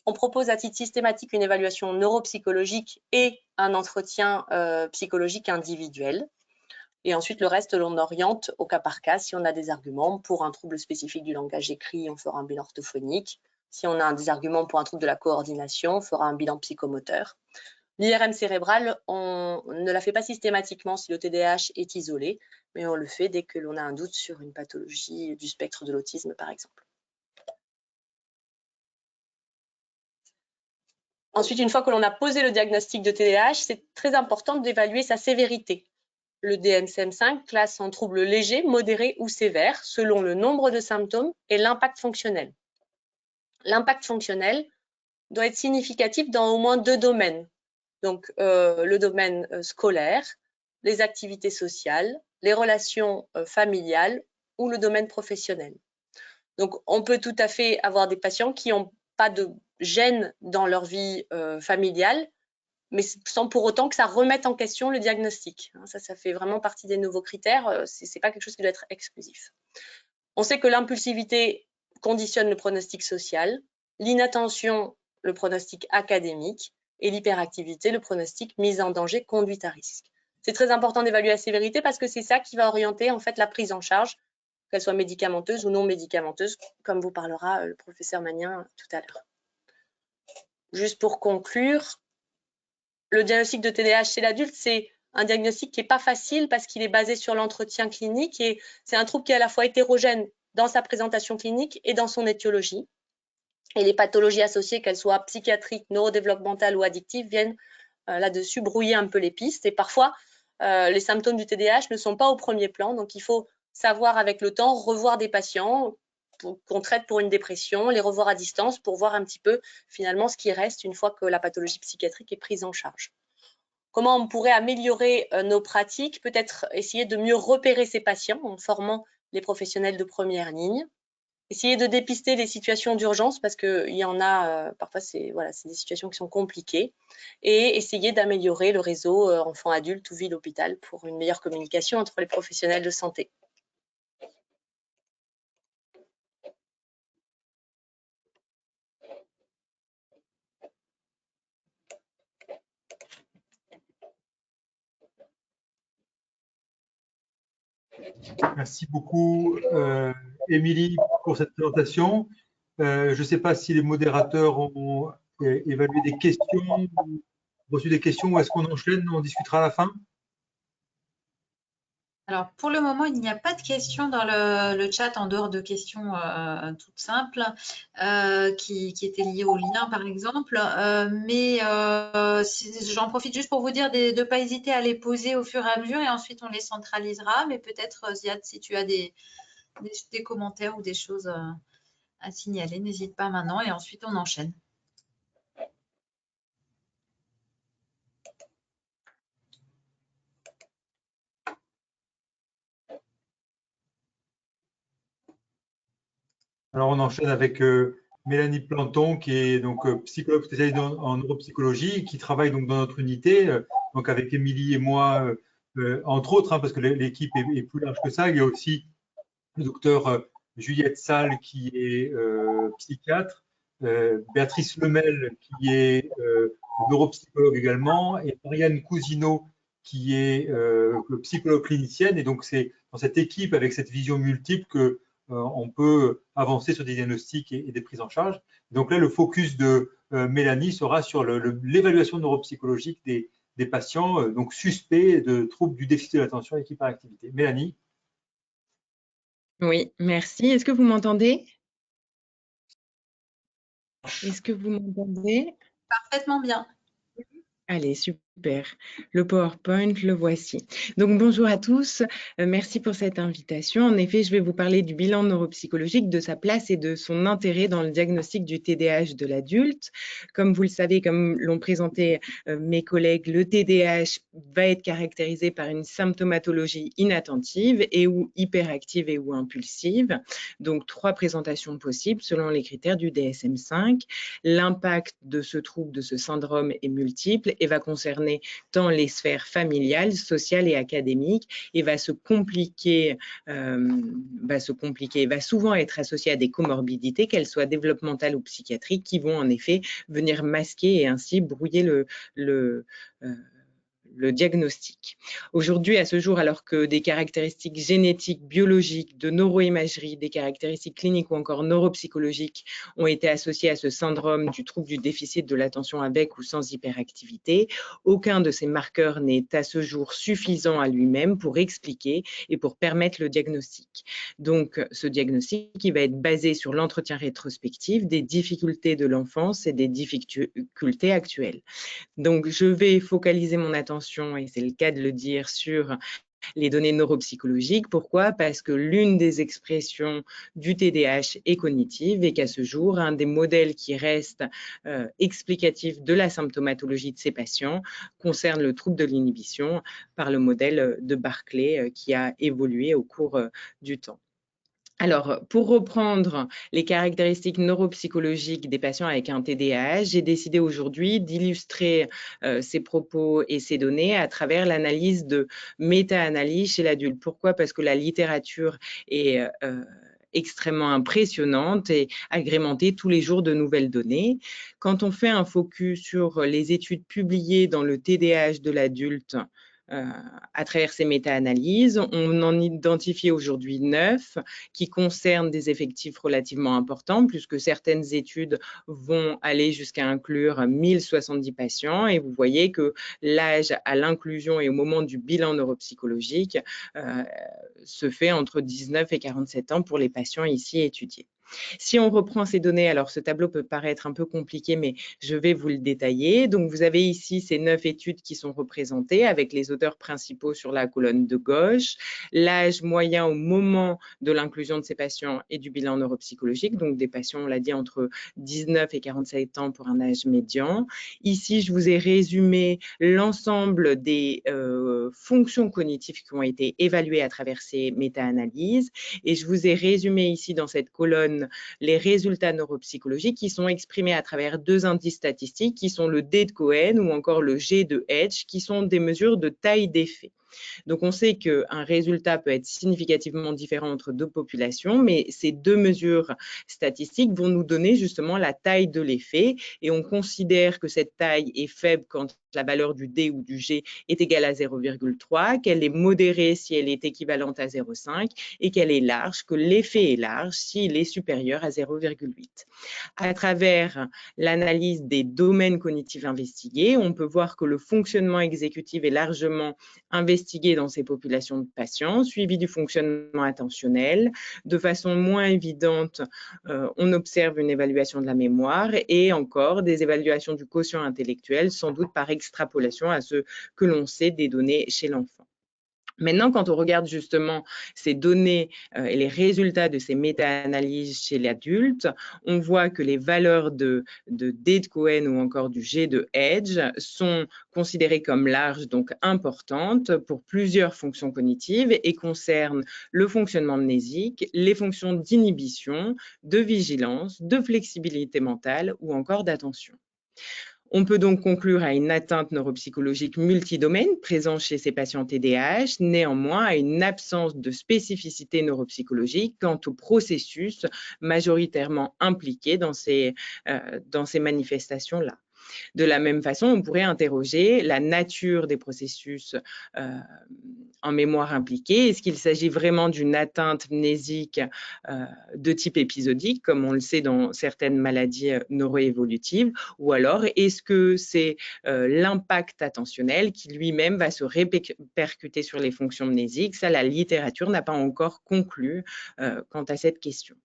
On propose à titre systématique une évaluation neuropsychologique et un entretien psychologique individuel. Et ensuite, le reste, l'on oriente au cas par cas si on a des arguments. Pour un trouble spécifique du langage écrit, on fera un bilan orthophonique. Si on a des arguments pour un trouble de la coordination, on fera un bilan psychomoteur. L'IRM cérébrale, on ne la fait pas systématiquement si le TDAH est isolé, mais on le fait dès que l'on a un doute sur une pathologie du spectre de l'autisme, par exemple. Ensuite, une fois que l'on a posé le diagnostic de TDAH, c'est très important d'évaluer sa sévérité. Le DSM-5 classe en troubles légers, modérés ou sévères selon le nombre de symptômes et l'impact fonctionnel. L'impact fonctionnel doit être significatif dans au moins 2 domaines. Donc, le domaine scolaire, les activités sociales, les relations familiales ou le domaine professionnel. Donc, on peut tout à fait avoir des patients qui n'ont pas de gêne dans leur vie familiale, mais sans pour autant que ça remette en question le diagnostic. Ça fait vraiment partie des nouveaux critères. Ce n'est pas quelque chose qui doit être exclusif. On sait que l'impulsivité conditionne le pronostic social, l'inattention, le pronostic académique, et l'hyperactivité, le pronostic mise en danger, conduite à risque. C'est très important d'évaluer la sévérité parce que c'est ça qui va orienter en fait la prise en charge, qu'elle soit médicamenteuse ou non médicamenteuse, comme vous parlera le professeur Magnin tout à l'heure. Juste pour conclure, le diagnostic de TDAH chez l'adulte, c'est un diagnostic qui n'est pas facile parce qu'il est basé sur l'entretien clinique et c'est un trouble qui est à la fois hétérogène dans sa présentation clinique et dans son étiologie. Et les pathologies associées, qu'elles soient psychiatriques, neurodéveloppementales ou addictives, viennent là-dessus brouiller un peu les pistes. Et parfois, les symptômes du TDAH ne sont pas au premier plan. Donc, il faut savoir avec le temps revoir des patients qu'on traite pour une dépression, les revoir à distance pour voir un petit peu finalement ce qui reste une fois que la pathologie psychiatrique est prise en charge. Comment on pourrait améliorer nos pratiques? Peut-être essayer de mieux repérer ces patients en formant les professionnels de première ligne. Essayer de dépister les situations d'urgence parce qu'il y en a, parfois c'est des situations qui sont compliquées, et essayer d'améliorer le réseau enfants-adultes ou ville-hôpital pour une meilleure communication entre les professionnels de santé. Merci beaucoup, Émilie, pour cette présentation. Je ne sais pas si les modérateurs ont évalué des questions, reçu des questions, ou est-ce qu'on enchaîne, on discutera à la fin? Alors, pour le moment, il n'y a pas de questions dans le chat en dehors de questions toutes simples qui étaient liées au lien, par exemple. Mais j'en profite juste pour vous dire de ne pas hésiter à les poser au fur et à mesure et ensuite on les centralisera. Mais peut-être, Ziad, si tu as des commentaires ou des choses à signaler, n'hésite pas maintenant et ensuite on enchaîne. Alors, on enchaîne avec Mélanie Planton, qui est donc psychologue spécialisée en neuropsychologie, qui travaille donc dans notre unité, donc avec Émilie et moi, entre autres, parce que l'équipe est plus large que ça. Il y a aussi le docteur Juliette Salle, qui est psychiatre, Béatrice Lemel, qui est neuropsychologue également, et Marianne Cousineau, qui est psychologue clinicienne. Et donc, c'est dans cette équipe, avec cette vision multiple, que on peut avancer sur des diagnostics et des prises en charge. Donc là, le focus de Mélanie sera sur l'évaluation neuropsychologique des patients donc suspects de troubles du déficit de l'attention avec hyperactivité. Mélanie. Oui, merci. Est-ce que vous m'entendez? Est-ce que vous m'entendez? Parfaitement bien. Allez, super. Le PowerPoint, le voici. Donc, bonjour à tous. Merci pour cette invitation. En effet, je vais vous parler du bilan neuropsychologique, de sa place et de son intérêt dans le diagnostic du TDAH de l'adulte. Comme vous le savez, comme l'ont présenté mes collègues, le TDAH va être caractérisé par une symptomatologie inattentive et ou hyperactive et ou impulsive. Donc, 3 présentations possibles selon les critères du DSM-5. L'impact de ce trouble, de ce syndrome est multiple et va concerner tant les sphères familiales, sociales et académiques et va souvent être associé à des comorbidités, qu'elles soient développementales ou psychiatriques, qui vont en effet venir masquer et ainsi brouiller diagnostic. Aujourd'hui, à ce jour, alors que des caractéristiques génétiques, biologiques, de neuroimagerie, des caractéristiques cliniques ou encore neuropsychologiques ont été associées à ce syndrome du trouble du déficit de l'attention avec ou sans hyperactivité, aucun de ces marqueurs n'est à ce jour suffisant à lui-même pour expliquer et pour permettre le diagnostic. Donc, ce diagnostic qui va être basé sur l'entretien rétrospectif des difficultés de l'enfance et des difficultés actuelles. Donc, je vais focaliser mon attention, et c'est le cas de le dire, sur les données neuropsychologiques. Pourquoi? Parce que l'une des expressions du TDAH est cognitive et qu'à ce jour, un des modèles qui reste explicatif de la symptomatologie de ces patients concerne le trouble de l'inhibition par le modèle de Barclay qui a évolué au cours du temps. Alors, pour reprendre les caractéristiques neuropsychologiques des patients avec un TDAH, j'ai décidé aujourd'hui d'illustrer ces propos et ces données à travers l'analyse de méta-analyse chez l'adulte. Pourquoi? Parce que la littérature est extrêmement impressionnante et agrémentée tous les jours de nouvelles données. Quand on fait un focus sur les études publiées dans le TDAH de l'adulte, à travers ces méta-analyses, on en identifie aujourd'hui 9 qui concernent des effectifs relativement importants, puisque certaines études vont aller jusqu'à inclure 1070 patients. Et vous voyez que l'âge à l'inclusion et au moment du bilan neuropsychologique se fait entre 19 et 47 ans pour les patients ici étudiés. Si on reprend ces données, alors ce tableau peut paraître un peu compliqué, mais je vais vous le détailler. Donc, vous avez ici ces 9 études qui sont représentées avec les auteurs principaux sur la colonne de gauche, l'âge moyen au moment de l'inclusion de ces patients et du bilan neuropsychologique, donc des patients, on l'a dit, entre 19 et 47 ans pour un âge médian. Ici, je vous ai résumé l'ensemble des fonctions cognitives qui ont été évaluées à travers ces méta-analyses et je vous ai résumé ici dans cette colonne les résultats neuropsychologiques qui sont exprimés à travers 2 indices statistiques qui sont le D de Cohen ou encore le G de Edge qui sont des mesures de taille d'effet. Donc, on sait qu'un résultat peut être significativement différent entre 2 populations, mais ces 2 mesures statistiques vont nous donner justement la taille de l'effet et on considère que cette taille est faible quand la valeur du D ou du G est égale à 0,3, qu'elle est modérée si elle est équivalente à 0,5 et qu'elle est large, que l'effet est large s'il est supérieur à 0,8. À travers l'analyse des domaines cognitifs investigués, on peut voir que le fonctionnement exécutif est largement investigué dans ces populations de patients, suivi du fonctionnement attentionnel. De façon moins évidente, on observe une évaluation de la mémoire et encore des évaluations du quotient intellectuel, sans doute par extrapolation à ce que l'on sait des données chez l'enfant. Maintenant, quand on regarde justement ces données et les résultats de ces méta-analyses chez l'adulte, on voit que les valeurs de D de Cohen ou encore du G de Edge sont considérées comme larges, donc importantes pour plusieurs fonctions cognitives et concernent le fonctionnement mnésique, les fonctions d'inhibition, de vigilance, de flexibilité mentale ou encore d'attention. On peut donc conclure à une atteinte neuropsychologique multidomaine présente chez ces patients TDAH, néanmoins à une absence de spécificité neuropsychologique quant au processus majoritairement impliqué dans ces manifestations-là. De la même façon, on pourrait interroger la nature des processus en mémoire impliqués. Est-ce qu'il s'agit vraiment d'une atteinte mnésique de type épisodique, comme on le sait dans certaines maladies neuroévolutives, ou alors est-ce que c'est l'impact attentionnel qui lui-même va se répercuter sur les fonctions mnésiques? Ça, la littérature n'a pas encore conclu quant à cette question.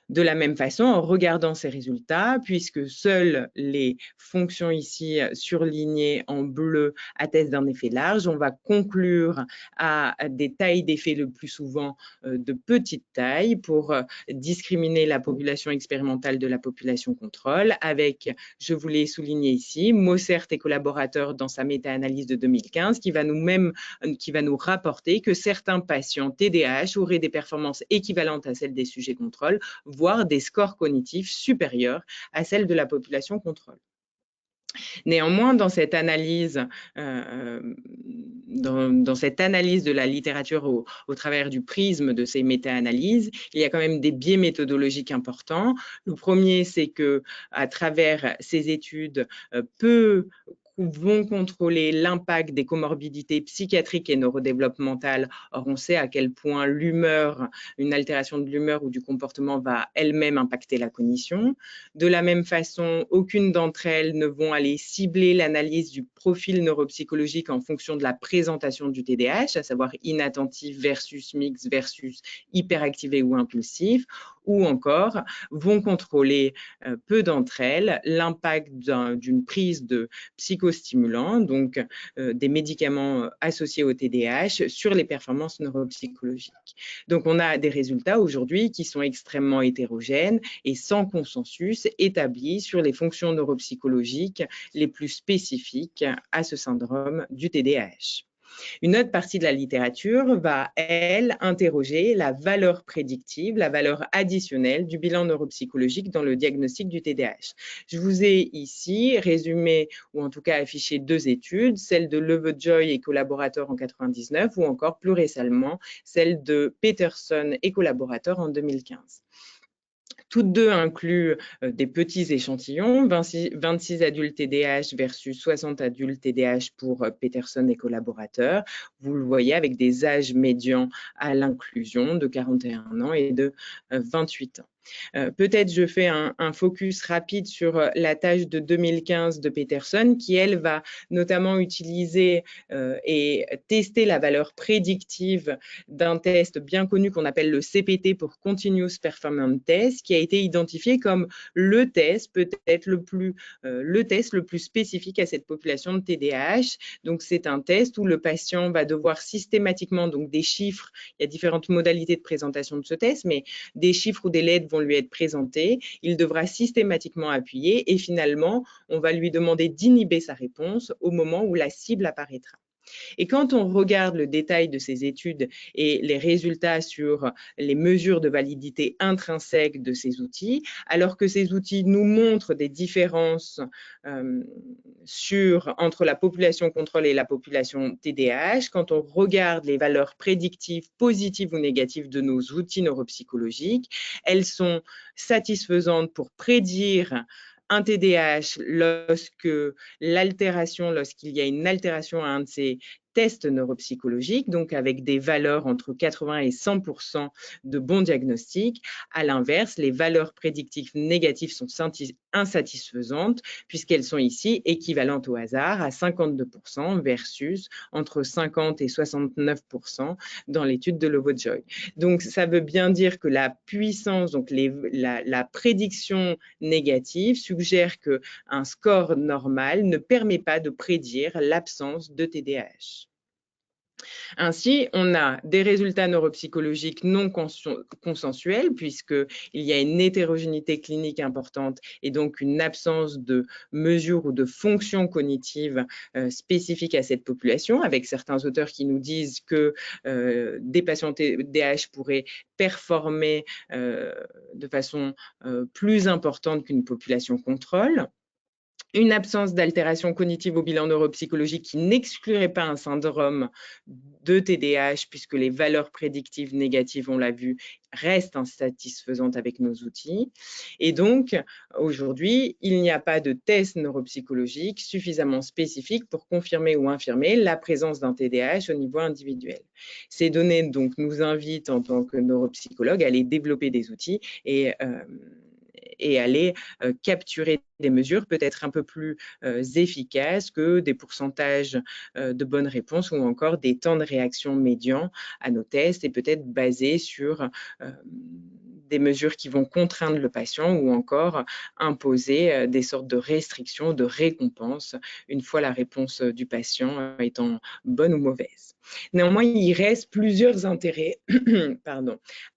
De la même façon, en regardant ces résultats, puisque seules les fonctions ici surlignées en bleu attestent d'un effet large, on va conclure à des tailles d'effet le plus souvent de petite taille pour discriminer la population expérimentale de la population contrôle avec, je vous l'ai souligné ici, Mossert et collaborateurs dans sa méta-analyse de 2015 qui va nous rapporter que certains patients TDAH auraient des performances équivalentes à celles des sujets contrôle, voire des scores cognitifs supérieurs à celles de la population contrôle. Néanmoins, dans cette analyse de la littérature au travers du prisme de ces méta-analyses, il y a quand même des biais méthodologiques importants. Le premier, c'est que à travers ces études, peu vont contrôler l'impact des comorbidités psychiatriques et neurodéveloppementales. Or, on sait à quel point l'humeur, une altération de l'humeur ou du comportement va elle-même impacter la cognition. De la même façon, aucune d'entre elles ne vont aller cibler l'analyse du profil neuropsychologique en fonction de la présentation du TDAH, à savoir inattentif versus mixte versus hyperactivé ou impulsif, ou encore vont contrôler, peu d'entre elles, l'impact d'une prise de psychostimulants, donc des médicaments associés au TDAH, sur les performances neuropsychologiques. Donc on a des résultats aujourd'hui qui sont extrêmement hétérogènes et sans consensus établi sur les fonctions neuropsychologiques les plus spécifiques à ce syndrome du TDAH. Une autre partie de la littérature va, elle, interroger la valeur prédictive, la valeur additionnelle du bilan neuropsychologique dans le diagnostic du TDAH. Je vous ai ici résumé, ou en tout cas affiché 2 études, celle de Lovejoy et collaborateurs en 1999, ou encore plus récemment, celle de Peterson et collaborateurs en 2015. Toutes deux incluent des petits échantillons, 26 adultes TDAH versus 60 adultes TDAH pour Peterson et collaborateurs. Vous le voyez avec des âges médians à l'inclusion de 41 ans et de 28 ans. Peut-être je fais un focus rapide sur la tâche de 2015 de Peterson qui, elle, va notamment utiliser et tester la valeur prédictive d'un test bien connu qu'on appelle le CPT pour Continuous Performance Test, qui a été identifié comme le test peut-être le test le plus spécifique à cette population de TDAH. Donc c'est un test où le patient va devoir systématiquement, donc des chiffres, il y a différentes modalités de présentation de ce test, mais des chiffres ou des lettres vont lui être présentés, il devra systématiquement appuyer et finalement, on va lui demander d'inhiber sa réponse au moment où la cible apparaîtra. Et quand on regarde le détail de ces études et les résultats sur les mesures de validité intrinsèques de ces outils, alors que ces outils nous montrent des différences entre la population contrôle et la population TDAH, quand on regarde les valeurs prédictives positives ou négatives de nos outils neuropsychologiques, elles sont satisfaisantes pour prédire un TDAH lorsqu'il y a une altération à un de ces tests neuropsychologiques, donc avec des valeurs entre 80 et 100% de bons diagnostics. À l'inverse, les valeurs prédictives négatives sont insatisfaisantes puisqu'elles sont ici équivalentes au hasard à 52% versus entre 50 et 69% dans l'étude de Lovejoy. Donc, ça veut bien dire que la puissance, donc la prédiction négative suggère qu'un score normal ne permet pas de prédire l'absence de TDAH. Ainsi, on a des résultats neuropsychologiques non consensuels puisqu'il y a une hétérogénéité clinique importante et donc une absence de mesures ou de fonctions cognitives spécifiques à cette population, avec certains auteurs qui nous disent que des patients TDAH pourraient performer de façon plus importante qu'une population contrôle. Une absence d'altération cognitive au bilan neuropsychologique qui n'exclurait pas un syndrome de TDAH puisque les valeurs prédictives négatives, on l'a vu, restent insatisfaisantes avec nos outils. Et donc, aujourd'hui, il n'y a pas de test neuropsychologique suffisamment spécifique pour confirmer ou infirmer la présence d'un TDAH au niveau individuel. Ces données donc, nous invitent en tant que neuropsychologues à aller développer des outils et aller capturer des mesures peut-être un peu plus efficaces que des pourcentages de bonnes réponses ou encore des temps de réaction médians à nos tests et peut-être basés sur des mesures qui vont contraindre le patient ou encore imposer des sortes de restrictions, de récompenses une fois la réponse du patient étant bonne ou mauvaise. Néanmoins, il reste plusieurs intérêts à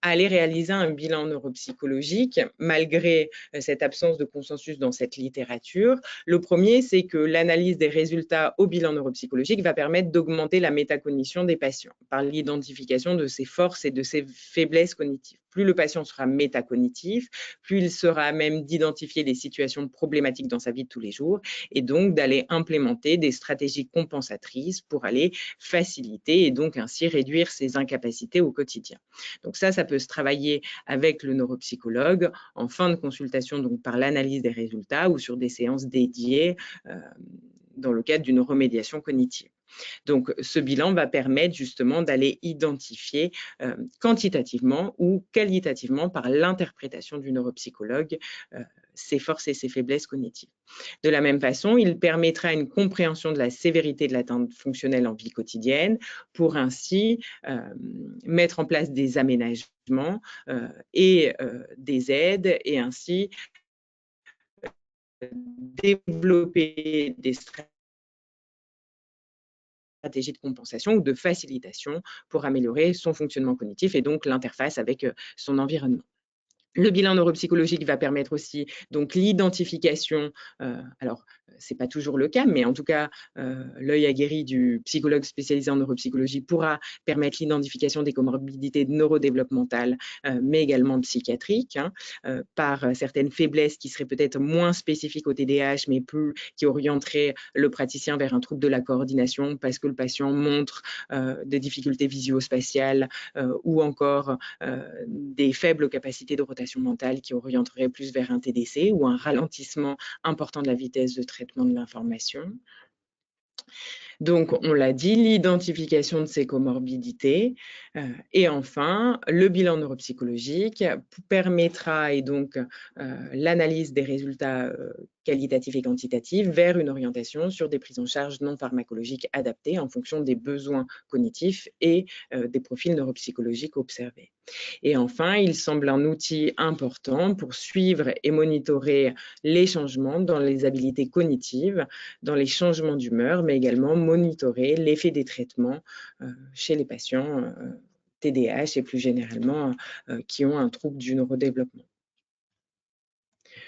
aller réaliser un bilan neuropsychologique malgré cette absence de consensus dans cette littérature. Le premier, c'est que l'analyse des résultats au bilan neuropsychologique va permettre d'augmenter la métacognition des patients par l'identification de ses forces et de ses faiblesses cognitives. Plus le patient sera métacognitif, plus il sera à même d'identifier les situations problématiques dans sa vie de tous les jours et donc d'aller implémenter des stratégies compensatrices pour aller faciliter et donc ainsi réduire ses incapacités au quotidien. Donc ça peut se travailler avec le neuropsychologue en fin de consultation, donc par l'analyse des résultats ou sur des séances dédiées dans le cadre d'une remédiation cognitive. Donc, ce bilan va permettre justement d'aller identifier quantitativement ou qualitativement par l'interprétation du neuropsychologue ses forces et ses faiblesses cognitives. De la même façon, il permettra une compréhension de la sévérité de l'atteinte fonctionnelle en vie quotidienne pour ainsi mettre en place des aménagements et des aides et ainsi développer des stratégies de compensation ou de facilitation pour améliorer son fonctionnement cognitif et donc l'interface avec son environnement. Le bilan neuropsychologique va permettre aussi donc l'identification, alors c'est pas toujours le cas, mais en tout cas l'œil aguerri du psychologue spécialisé en neuropsychologie pourra permettre l'identification des comorbidités neurodéveloppementales, mais également psychiatriques, par certaines faiblesses qui seraient peut-être moins spécifiques au TDAH, mais plus qui orienteraient le praticien vers un trouble de la coordination parce que le patient montre des difficultés visio-spatiales ou encore des faibles capacités de rotation mentale qui orienterait plus vers un TDC ou un ralentissement important de la vitesse de traitement de l'information. Donc, on l'a dit, l'identification de ces comorbidités. Et enfin, le bilan neuropsychologique permettra et donc l'analyse des résultats qualitatifs et quantitatifs vers une orientation sur des prises en charge non pharmacologiques adaptées en fonction des besoins cognitifs et des profils neuropsychologiques observés. Et enfin, il semble un outil important pour suivre et monitorer les changements dans les habiletés cognitives, dans les changements d'humeur, mais également monitorer l'effet des traitements chez les patients TDAH et plus généralement qui ont un trouble du neurodéveloppement.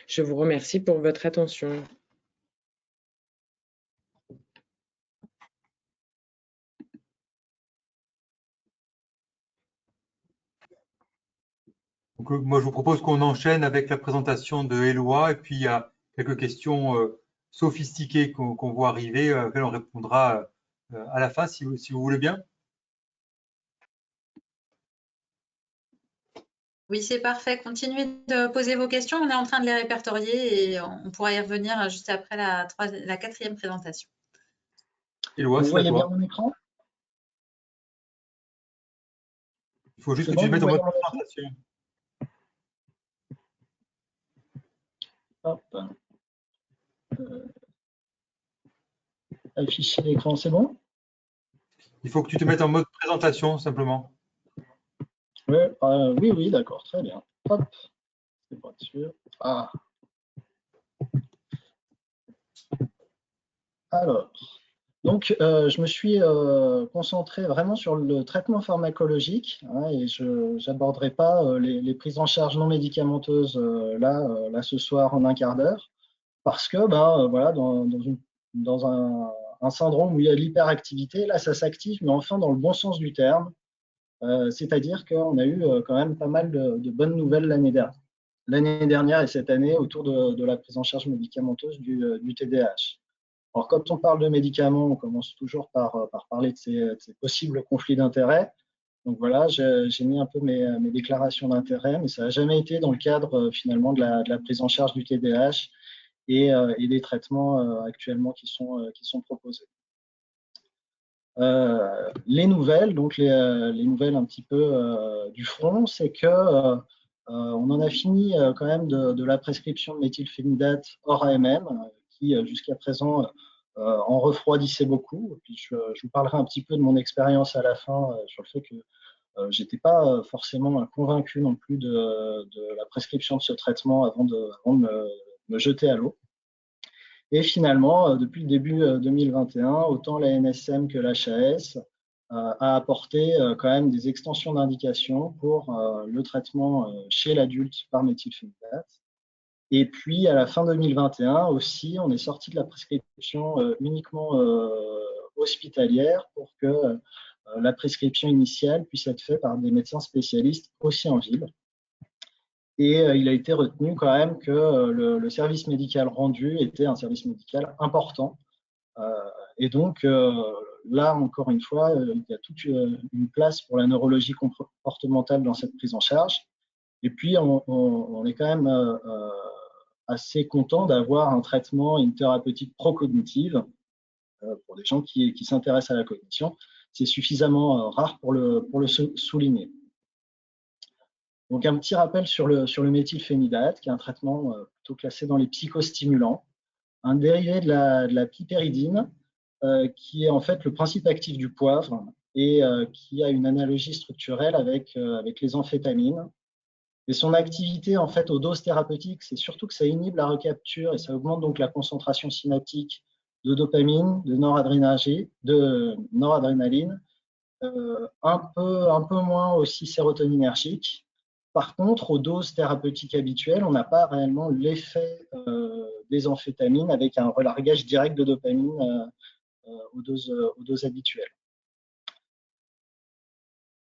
Je vous remercie pour votre attention. Donc, moi, je vous propose qu'on enchaîne avec la présentation de Éloi, et puis il y a quelques questions sophistiquées qu'on voit arriver, auxquelles on répondra à la fin, si vous voulez bien. Oui, c'est parfait. Continuez de poser vos questions. On est en train de les répertorier et on pourra y revenir juste après la quatrième présentation. Éloi, vous c'est à voyez bien toi. mon écran? Il faut juste que bon, tu le mettes en vous mode voyez mon présentation. Hop. Afficher l'écran, c'est bon? Il faut que tu te mettes en mode présentation, simplement. Ouais, oui, d'accord, très bien. Hop, c'est pas sûr. Ah. Alors, donc, je me suis concentré vraiment sur le traitement pharmacologique et je n'aborderai pas les prises en charge non médicamenteuses là ce soir en un quart d'heure parce que voilà, dans un syndrome où il y a de l'hyperactivité, là ça s'active, mais enfin dans le bon sens du terme. C'est-à-dire qu'on a eu quand même pas mal de bonnes nouvelles l'année dernière et cette année autour de la prise en charge médicamenteuse du TDAH. Alors, quand on parle de médicaments, on commence toujours par parler de ces possibles conflits d'intérêts. Donc voilà, j'ai mis un peu mes déclarations d'intérêt, mais ça n'a jamais été dans le cadre finalement de la prise en charge du TDAH et des traitements actuellement qui sont proposés. Les nouvelles, donc les nouvelles un petit peu du front, c'est que on en a fini quand même de la prescription de méthylphénidate hors AMM, qui jusqu'à présent en refroidissait beaucoup. Et puis je vous parlerai un petit peu de mon expérience à la fin sur le fait que j'étais pas forcément convaincu non plus de la prescription de ce traitement avant de me jeter à l'eau. Et finalement, depuis le début 2021, autant la NSM que l'HAS a apporté quand même des extensions d'indication pour le traitement chez l'adulte par méthylphénidate. Et puis, à la fin 2021 aussi, on est sorti de la prescription uniquement hospitalière pour que la prescription initiale puisse être faite par des médecins spécialistes aussi en ville. Et il a été retenu quand même que le service médical rendu était un service médical important. Et donc, là, encore une fois, il y a toute une place pour la neurologie comportementale dans cette prise en charge. Et puis, on est quand même assez content d'avoir un traitement, une thérapeutique pro-cognitive pour des gens qui s'intéressent à la cognition. C'est suffisamment rare pour le souligner. Donc un petit rappel sur le méthylphénidate, qui est un traitement plutôt classé dans les psychostimulants, un dérivé de la piperidine, qui est en fait le principe actif du poivre et qui a une analogie structurelle avec les amphétamines. Et son activité en fait aux doses thérapeutiques, c'est surtout que ça inhibe la recapture et ça augmente donc la concentration synaptique de dopamine, de noradrénaline, un peu moins aussi sérotoninergique. Par contre, aux doses thérapeutiques habituelles, on n'a pas réellement l'effet des amphétamines avec un relargage direct de dopamine aux doses habituelles.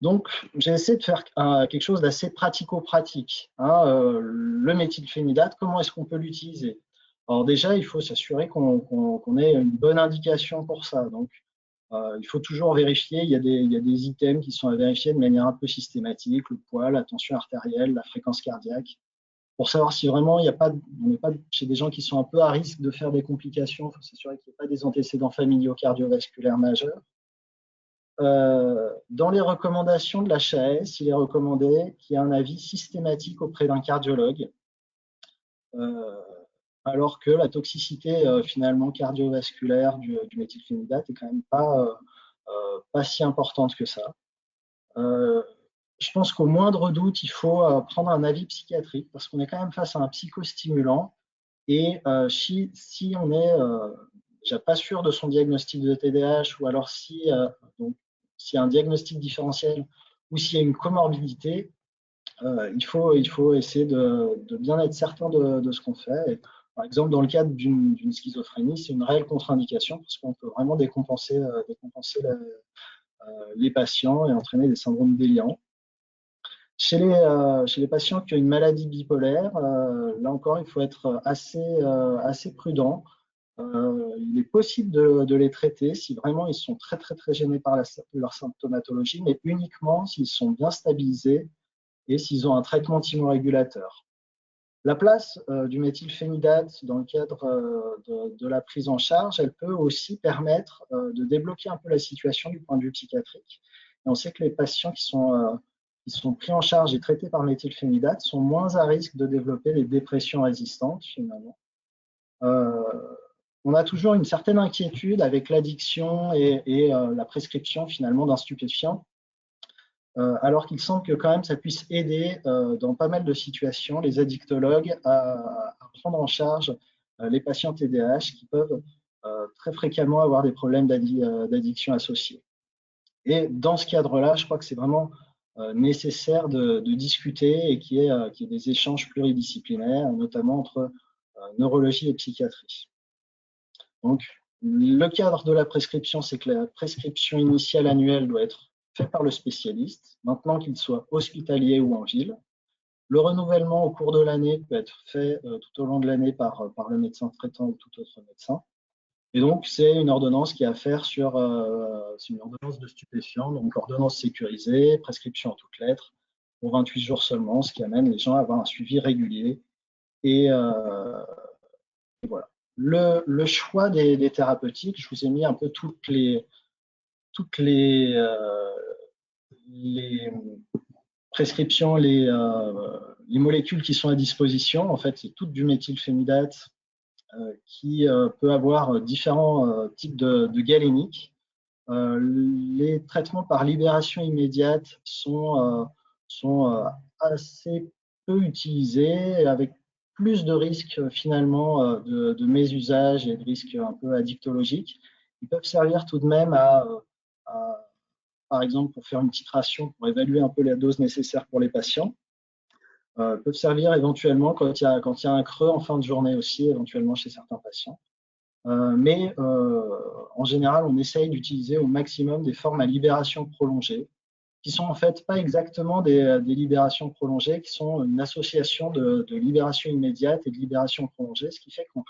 Donc, j'ai essayé de faire quelque chose d'assez pratico-pratique. Le méthylphénidate, comment est-ce qu'on peut l'utiliser? Alors déjà, il faut s'assurer qu'on ait une bonne indication pour ça. Donc, il faut toujours vérifier, il y a des items qui sont à vérifier de manière un peu systématique, le poids, la tension artérielle, la fréquence cardiaque, pour savoir si vraiment on n'est pas chez des gens qui sont un peu à risque de faire des complications. Il faut s'assurer qu'il n'y ait pas des antécédents familiaux cardiovasculaires majeurs. Dans les recommandations de l'HAS, il est recommandé qu'il y ait un avis systématique auprès d'un cardiologue, alors que la toxicité finalement cardiovasculaire du méthylphénidate est quand même pas si importante que ça. Je pense qu'au moindre doute, il faut prendre un avis psychiatrique parce qu'on est quand même face à un psychostimulant et si on est déjà pas sûr de son diagnostic de TDAH ou alors s'il y a un diagnostic différentiel ou s'il y a une comorbidité, il faut essayer de bien être certain de ce qu'on fait. Et, par exemple, dans le cadre d'une schizophrénie, c'est une réelle contre-indication parce qu'on peut vraiment décompenser les patients et entraîner des syndromes délirants. Chez les patients qui ont une maladie bipolaire, là encore, il faut être assez prudent. Il est possible de les traiter si vraiment ils sont très gênés par leur symptomatologie, mais uniquement s'ils sont bien stabilisés et s'ils ont un traitement thymorégulateur. La place du méthylphénidate dans le cadre de la prise en charge, elle peut aussi permettre de débloquer un peu la situation du point de vue psychiatrique. Et on sait que les patients qui sont pris en charge et traités par méthylphénidate sont moins à risque de développer les dépressions résistantes, finalement. On a toujours une certaine inquiétude avec l'addiction et la prescription, finalement, d'un stupéfiant, alors qu'il semble que quand même ça puisse aider dans pas mal de situations les addictologues à prendre en charge les patients TDAH qui peuvent très fréquemment avoir des problèmes d'addiction associés. Et dans ce cadre-là, je crois que c'est vraiment nécessaire de discuter et qu'il y ait des échanges pluridisciplinaires, notamment entre neurologie et psychiatrie. Donc, le cadre de la prescription, c'est que la prescription initiale annuelle doit être faite par le spécialiste, maintenant qu'il soit hospitalier ou en ville. Le renouvellement au cours de l'année peut être fait tout au long de l'année par le médecin traitant ou tout autre médecin. Et donc, c'est une ordonnance qui est à faire sur une ordonnance de stupéfiants, donc ordonnance sécurisée, prescription en toutes lettres, pour 28 jours seulement, ce qui amène les gens à avoir un suivi régulier. Et voilà. Le choix des thérapeutiques, je vous ai mis un peu toutes les prescriptions, les molécules qui sont à disposition. En fait, c'est toutes du méthylphénidate qui peut avoir différents types de galéniques. Les traitements par libération immédiate sont assez peu utilisés, avec plus de risques finalement de mésusage et de risques un peu addictologiques. Ils peuvent servir tout de même par exemple, pour faire une titration, pour évaluer un peu la dose nécessaire pour les patients. Peuvent servir éventuellement quand il y a un creux en fin de journée aussi, éventuellement chez certains patients. Mais en général, on essaye d'utiliser au maximum des formes à libération prolongée, qui sont en fait pas exactement des libérations prolongées, qui sont une association de libération immédiate et de libération prolongée, ce qui fait qu'on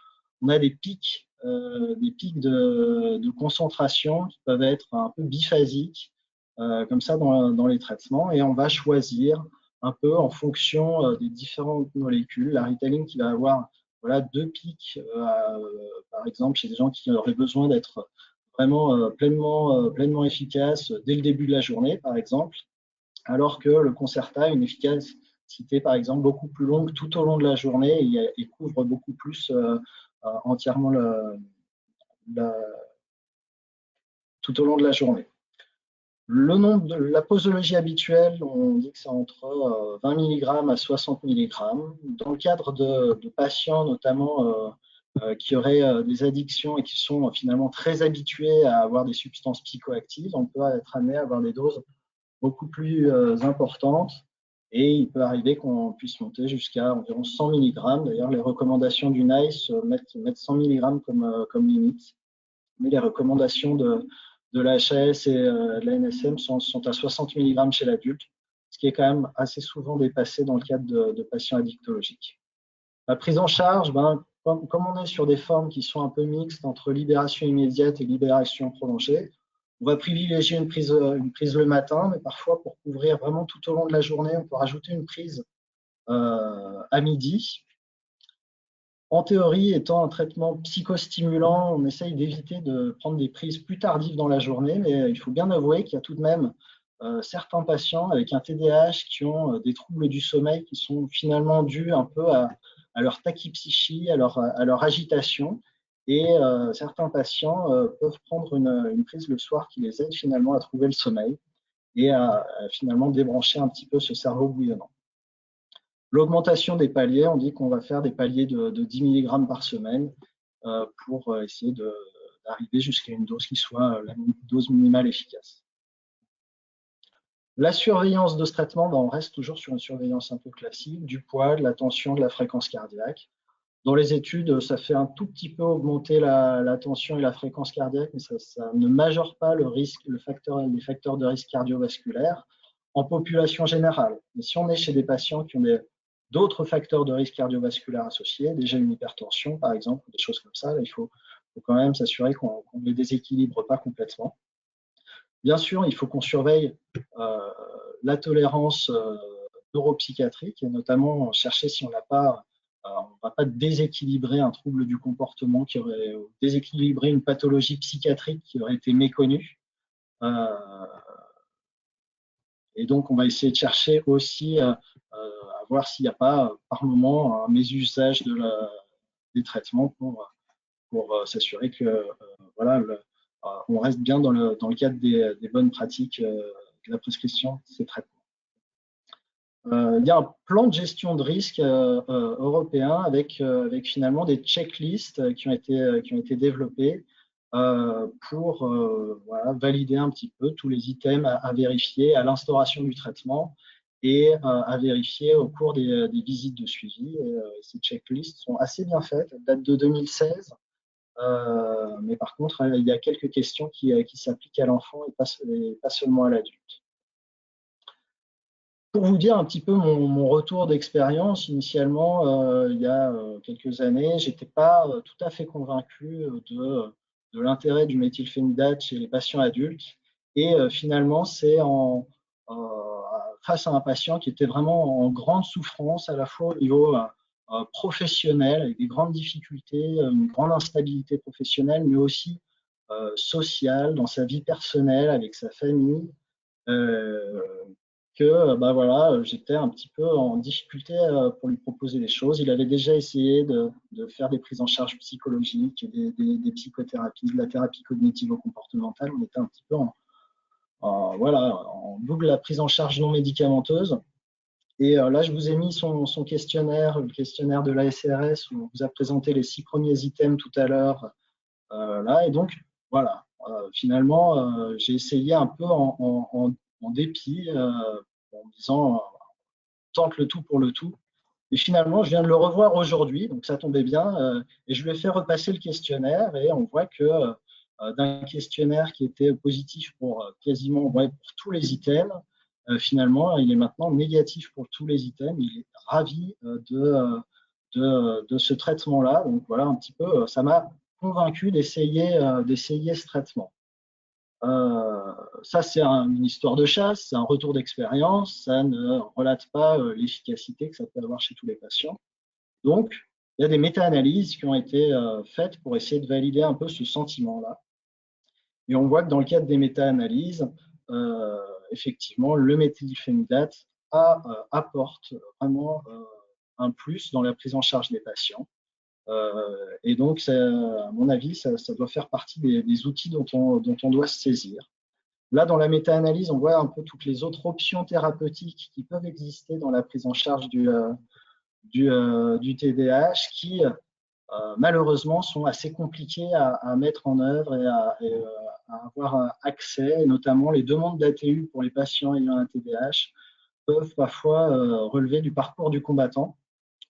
a des pics de concentration qui peuvent être un peu biphasiques, comme ça dans les traitements, et on va choisir un peu en fonction des différentes molécules. La Ritaline qui va avoir voilà, 2 pics, par exemple, chez des gens qui auraient besoin d'être vraiment pleinement efficaces dès le début de la journée, par exemple, alors que le Concerta a une efficacité, par exemple, beaucoup plus longue tout au long de la journée et couvre beaucoup plus entièrement tout au long de la journée. Le nombre de la posologie habituelle, on dit que c'est entre 20 mg à 60 mg. Dans le cadre de patients, notamment qui auraient des addictions et qui sont finalement très habitués à avoir des substances psychoactives, on peut être amené à avoir des doses beaucoup plus importantes. Et il peut arriver qu'on puisse monter jusqu'à environ 100 mg. D'ailleurs, les recommandations du NICE mettent 100 mg comme limite. Mais les recommandations de la HAS et de la NSM sont à 60 mg chez l'adulte, ce qui est quand même assez souvent dépassé dans le cadre de patients addictologiques. La prise en charge, comme on est sur des formes qui sont un peu mixtes entre libération immédiate et libération prolongée, on va privilégier une prise le matin, mais parfois pour couvrir vraiment tout au long de la journée, on peut rajouter une prise à midi. En théorie, étant un traitement psychostimulant, on essaye d'éviter de prendre des prises plus tardives dans la journée, mais il faut bien avouer qu'il y a tout de même certains patients avec un TDAH qui ont des troubles du sommeil qui sont finalement dus un peu à leur tachypsychie, à leur agitation. Et certains patients peuvent prendre une prise le soir qui les aide finalement à trouver le sommeil et à finalement débrancher un petit peu ce cerveau bouillonnant. L'augmentation des paliers, on dit qu'on va faire des paliers de 10 mg par semaine pour essayer d'arriver jusqu'à une dose qui soit la dose minimale efficace. La surveillance de ce traitement, on reste toujours sur une surveillance un peu classique, du poids, de la tension, de la fréquence cardiaque. Dans les études, ça fait un tout petit peu augmenter la tension et la fréquence cardiaque, mais ça ne majore pas les facteurs de risque cardiovasculaire en population générale. Mais si on est chez des patients qui ont d'autres facteurs de risque cardiovasculaire associés, déjà une hypertension par exemple, des choses comme ça, là, il faut quand même s'assurer qu'on ne les déséquilibre pas complètement. Bien sûr, il faut qu'on surveille la tolérance neuropsychiatrique et notamment chercher si on n'a pas, on ne va pas déséquilibrer un trouble du comportement qui aurait déséquilibré une pathologie psychiatrique qui aurait été méconnue. Et donc, on va essayer de chercher aussi à voir s'il n'y a pas, par moment, un mésusage des traitements pour s'assurer que voilà, on reste bien dans le cadre des bonnes pratiques de la prescription de ces traitements. Il y a un plan de gestion de risque européen avec finalement des checklists qui ont été développés pour voilà, valider un petit peu tous les items à vérifier à l'instauration du traitement et à vérifier au cours des visites de suivi. Et, ces checklists sont assez bien faites, elles datent de 2016, mais par contre, il y a quelques questions qui s'appliquent à l'enfant et pas seulement à l'adulte. Pour vous dire un petit peu mon retour d'expérience, initialement, il y a quelques années, je n'étais pas tout à fait convaincu de l'intérêt du méthylphénidate chez les patients adultes. Et finalement, c'est face à un patient qui était vraiment en grande souffrance, à la fois au niveau professionnel, avec des grandes difficultés, une grande instabilité professionnelle, mais aussi sociale, dans sa vie personnelle, avec sa famille, que voilà, j'étais un petit peu en difficulté pour lui proposer des choses. Il avait déjà essayé de faire des prises en charge psychologiques, des psychothérapies, de la thérapie cognitivo-comportementale. On était un petit peu en double la prise en charge non médicamenteuse. Et là, je vous ai mis son questionnaire, le questionnaire de l'ASRS, où on vous a présenté les 6 premiers items tout à l'heure. Là, et donc, voilà, finalement, j'ai essayé un peu en dépit, en me disant tente le tout pour le tout. Et finalement, je viens de le revoir aujourd'hui, donc ça tombait bien, et je lui ai fait repasser le questionnaire, et on voit que d'un questionnaire qui était positif pour quasiment pour tous les items, finalement, il est maintenant négatif pour tous les items. Il est ravi de ce traitement-là. Donc voilà, un petit peu, ça m'a convaincu d'essayer ce traitement. Ça, c'est une histoire de chasse, c'est un retour d'expérience, ça ne relate pas l'efficacité que ça peut avoir chez tous les patients. Donc, il y a des méta-analyses qui ont été faites pour essayer de valider un peu ce sentiment-là. Et on voit que dans le cadre des méta-analyses, effectivement, le méthylphénidate apporte vraiment un plus dans la prise en charge des patients. Et donc, à mon avis, ça doit faire partie des outils dont on doit se saisir. Là, dans la méta-analyse, on voit un peu toutes les autres options thérapeutiques qui peuvent exister dans la prise en charge du TDAH qui, malheureusement, sont assez compliquées à mettre en œuvre et à avoir accès, et notamment les demandes d'ATU pour les patients ayant un TDAH peuvent parfois relever du parcours du combattant.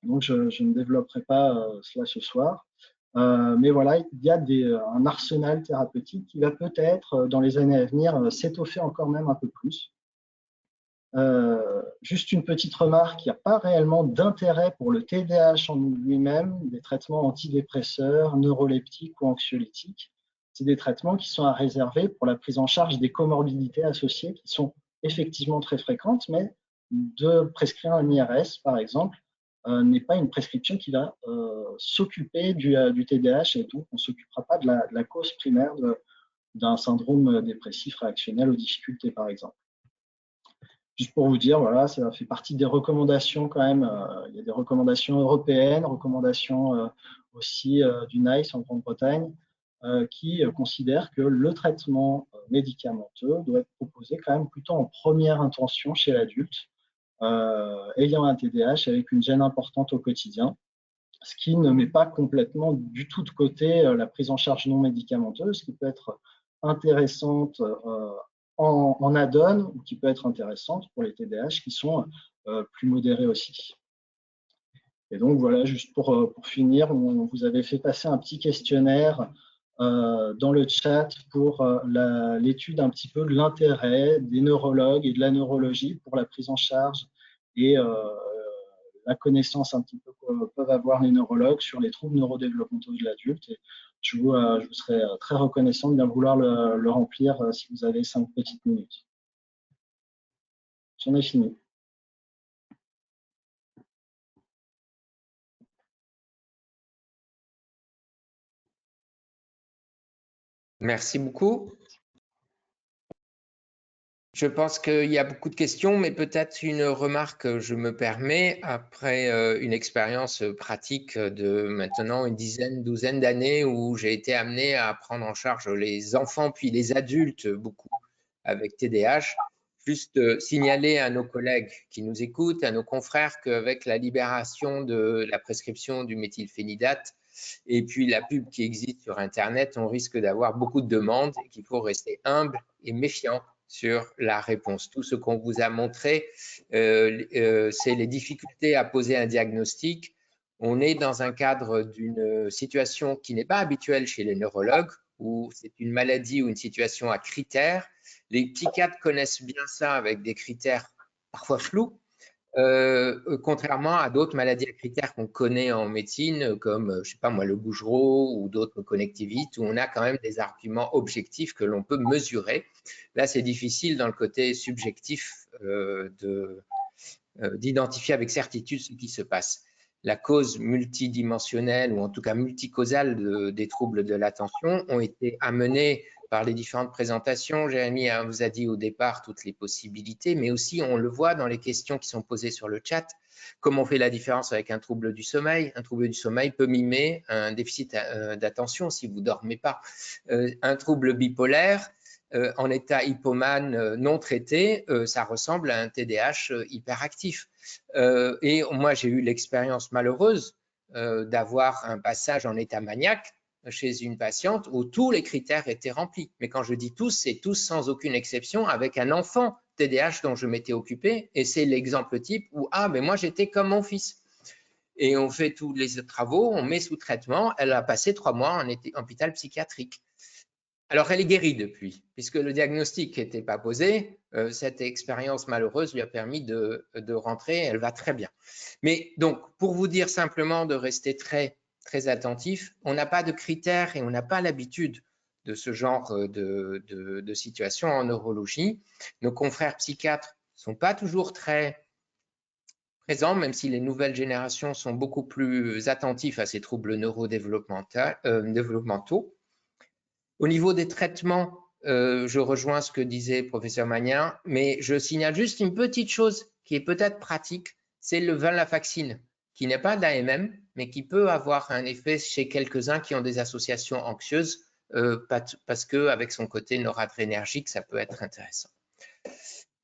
Donc, je ne développerai pas cela ce soir. Mais voilà, il y a un arsenal thérapeutique qui va peut-être, dans les années à venir, s'étoffer encore même un peu plus. Juste une petite remarque, il n'y a pas réellement d'intérêt pour le TDAH en lui-même, des traitements antidépresseurs, neuroleptiques ou anxiolytiques. C'est des traitements qui sont à réserver pour la prise en charge des comorbidités associées qui sont effectivement très fréquentes, mais de prescrire un IRS, par exemple, n'est pas une prescription qui va s'occuper du TDAH et donc on ne s'occupera pas de la cause primaire d'un syndrome dépressif réactionnel aux difficultés, par exemple. Juste pour vous dire, voilà, ça fait partie des recommandations quand même. Il y a des recommandations européennes, recommandations aussi du NICE en Grande-Bretagne, qui considèrent que le traitement médicamenteux doit être proposé quand même plutôt en première intention chez l'adulte, ayant un TDAH avec une gêne importante au quotidien, ce qui ne met pas complètement du tout de côté la prise en charge non médicamenteuse, qui peut être intéressante en add-on ou qui peut être intéressante pour les TDAH qui sont plus modérés aussi. Et donc voilà, juste pour finir, vous avez fait passer un petit questionnaire dans le chat pour l'étude un petit peu de l'intérêt des neurologues et de la neurologie pour la prise en charge et la connaissance un petit peu que peuvent avoir les neurologues sur les troubles neurodéveloppementaux de l'adulte. Et je vous serais très reconnaissant de bien vouloir le remplir si vous avez 5 petites minutes. J'en ai fini. Merci beaucoup. Je pense qu'il y a beaucoup de questions, mais peut-être une remarque, je me permets, après une expérience pratique de maintenant une douzaine d'années où j'ai été amené à prendre en charge les enfants puis les adultes, beaucoup avec TDAH. Juste signaler à nos collègues qui nous écoutent, à nos confrères qu'avec la libération de la prescription du méthylphénidate et puis la pub qui existe sur Internet, on risque d'avoir beaucoup de demandes et qu'il faut rester humble et méfiant sur la réponse. Tout ce qu'on vous a montré, c'est les difficultés à poser un diagnostic. On est dans un cadre d'une situation qui n'est pas habituelle chez les neurologues, où c'est une maladie ou une situation à critères. Les psychiatres connaissent bien ça avec des critères parfois flous, contrairement à d'autres maladies à critères qu'on connaît en médecine, comme, je sais pas moi, le Bougereau ou d'autres connectivites, où on a quand même des arguments objectifs que l'on peut mesurer. Là, c'est difficile dans le côté subjectif d'identifier avec certitude ce qui se passe. La cause multidimensionnelle ou en tout cas multicausale des troubles de l'attention ont été amenées par les différentes présentations. Jérémy vous a dit au départ toutes les possibilités, mais aussi on le voit dans les questions qui sont posées sur le chat. Comment on fait la différence avec un trouble du sommeil? Un trouble du sommeil peut mimer un déficit d'attention si vous ne dormez pas. Un trouble bipolaire, en état hypomane non traité, ça ressemble à un TDAH hyperactif. Et moi, j'ai eu l'expérience malheureuse d'avoir un passage en état maniaque chez une patiente où tous les critères étaient remplis. Mais quand je dis tous, c'est tous sans aucune exception avec un enfant TDAH dont je m'étais occupé. Et c'est l'exemple type où, ah, mais moi, j'étais comme mon fils. Et on fait tous les travaux, on met sous traitement. Elle a passé 3 mois en hôpital psychiatrique. Alors, elle est guérie depuis, puisque le diagnostic n'était pas posé. Cette expérience malheureuse lui a permis de rentrer. Elle va très bien. Mais donc, pour vous dire simplement de rester très attentif, on n'a pas de critères et on n'a pas l'habitude de ce genre de situation en neurologie. Nos confrères psychiatres ne sont pas toujours très présents, même si les nouvelles générations sont beaucoup plus attentives à ces troubles neurodéveloppementaux. Au niveau des traitements, je rejoins ce que disait le professeur Magnin, mais je signale juste une petite chose qui est peut-être pratique, c'est le venlafaxine, qui n'est pas d'AMM, mais qui peut avoir un effet chez quelques-uns qui ont des associations anxieuses, parce qu'avec son côté noradrénergique, ça peut être intéressant.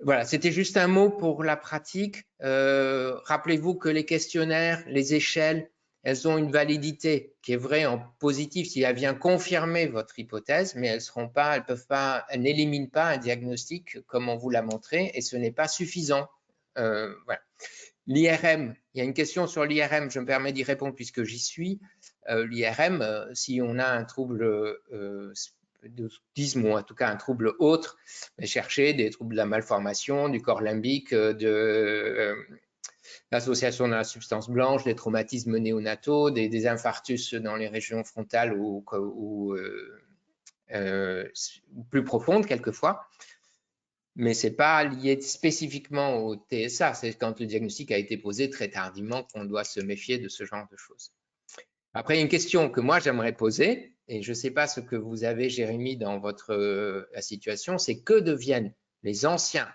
Voilà, c'était juste un mot pour la pratique. Rappelez-vous que les questionnaires, les échelles, elles ont une validité qui est vraie en positif si elle vient confirmer votre hypothèse, mais elles n'éliminent pas un diagnostic comme on vous l'a montré, et ce n'est pas suffisant. Voilà. L'IRM, il y a une question sur l'IRM, je me permets d'y répondre puisque j'y suis. L'IRM, si on a un trouble d'autisme ou en tout cas un trouble autre, chercher des troubles de la malformation, du corps limbique, de l'association de la substance blanche, des traumatismes néonataux, des infarctus dans les régions frontales ou plus profondes quelquefois. Mais ce n'est pas lié spécifiquement au TSA, c'est quand le diagnostic a été posé très tardivement qu'on doit se méfier de ce genre de choses. Après, une question que moi j'aimerais poser, et je ne sais pas ce que vous avez, Jérémy, dans votre situation, c'est que deviennent les anciens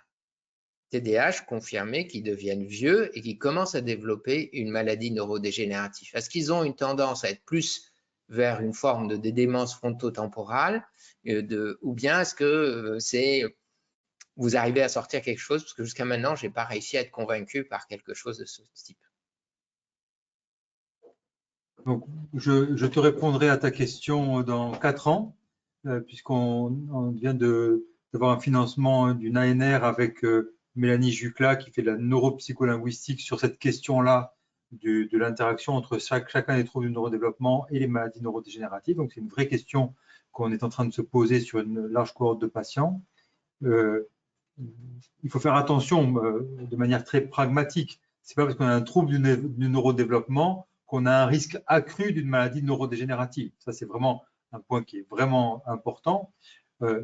TDAH confirmés qui deviennent vieux et qui commencent à développer une maladie neurodégénérative? Est-ce qu'ils ont une tendance à être plus vers une forme de démence frontotemporale ou bien est-ce que vous arrivez à sortir quelque chose? Parce que jusqu'à maintenant, je n'ai pas réussi à être convaincu par quelque chose de ce type. Donc, je te répondrai à ta question dans 4 ans, puisqu'on vient d'avoir un financement d'une ANR avec Mélanie Jucla qui fait de la neuropsycholinguistique sur cette question-là de l'interaction entre chacun des troubles du neurodéveloppement et les maladies neurodégénératives. Donc, c'est une vraie question qu'on est en train de se poser sur une large cohorte de patients. Il faut faire attention de manière très pragmatique. Ce n'est pas parce qu'on a un trouble du neurodéveloppement qu'on a un risque accru d'une maladie neurodégénérative. Ça, c'est vraiment un point qui est vraiment important.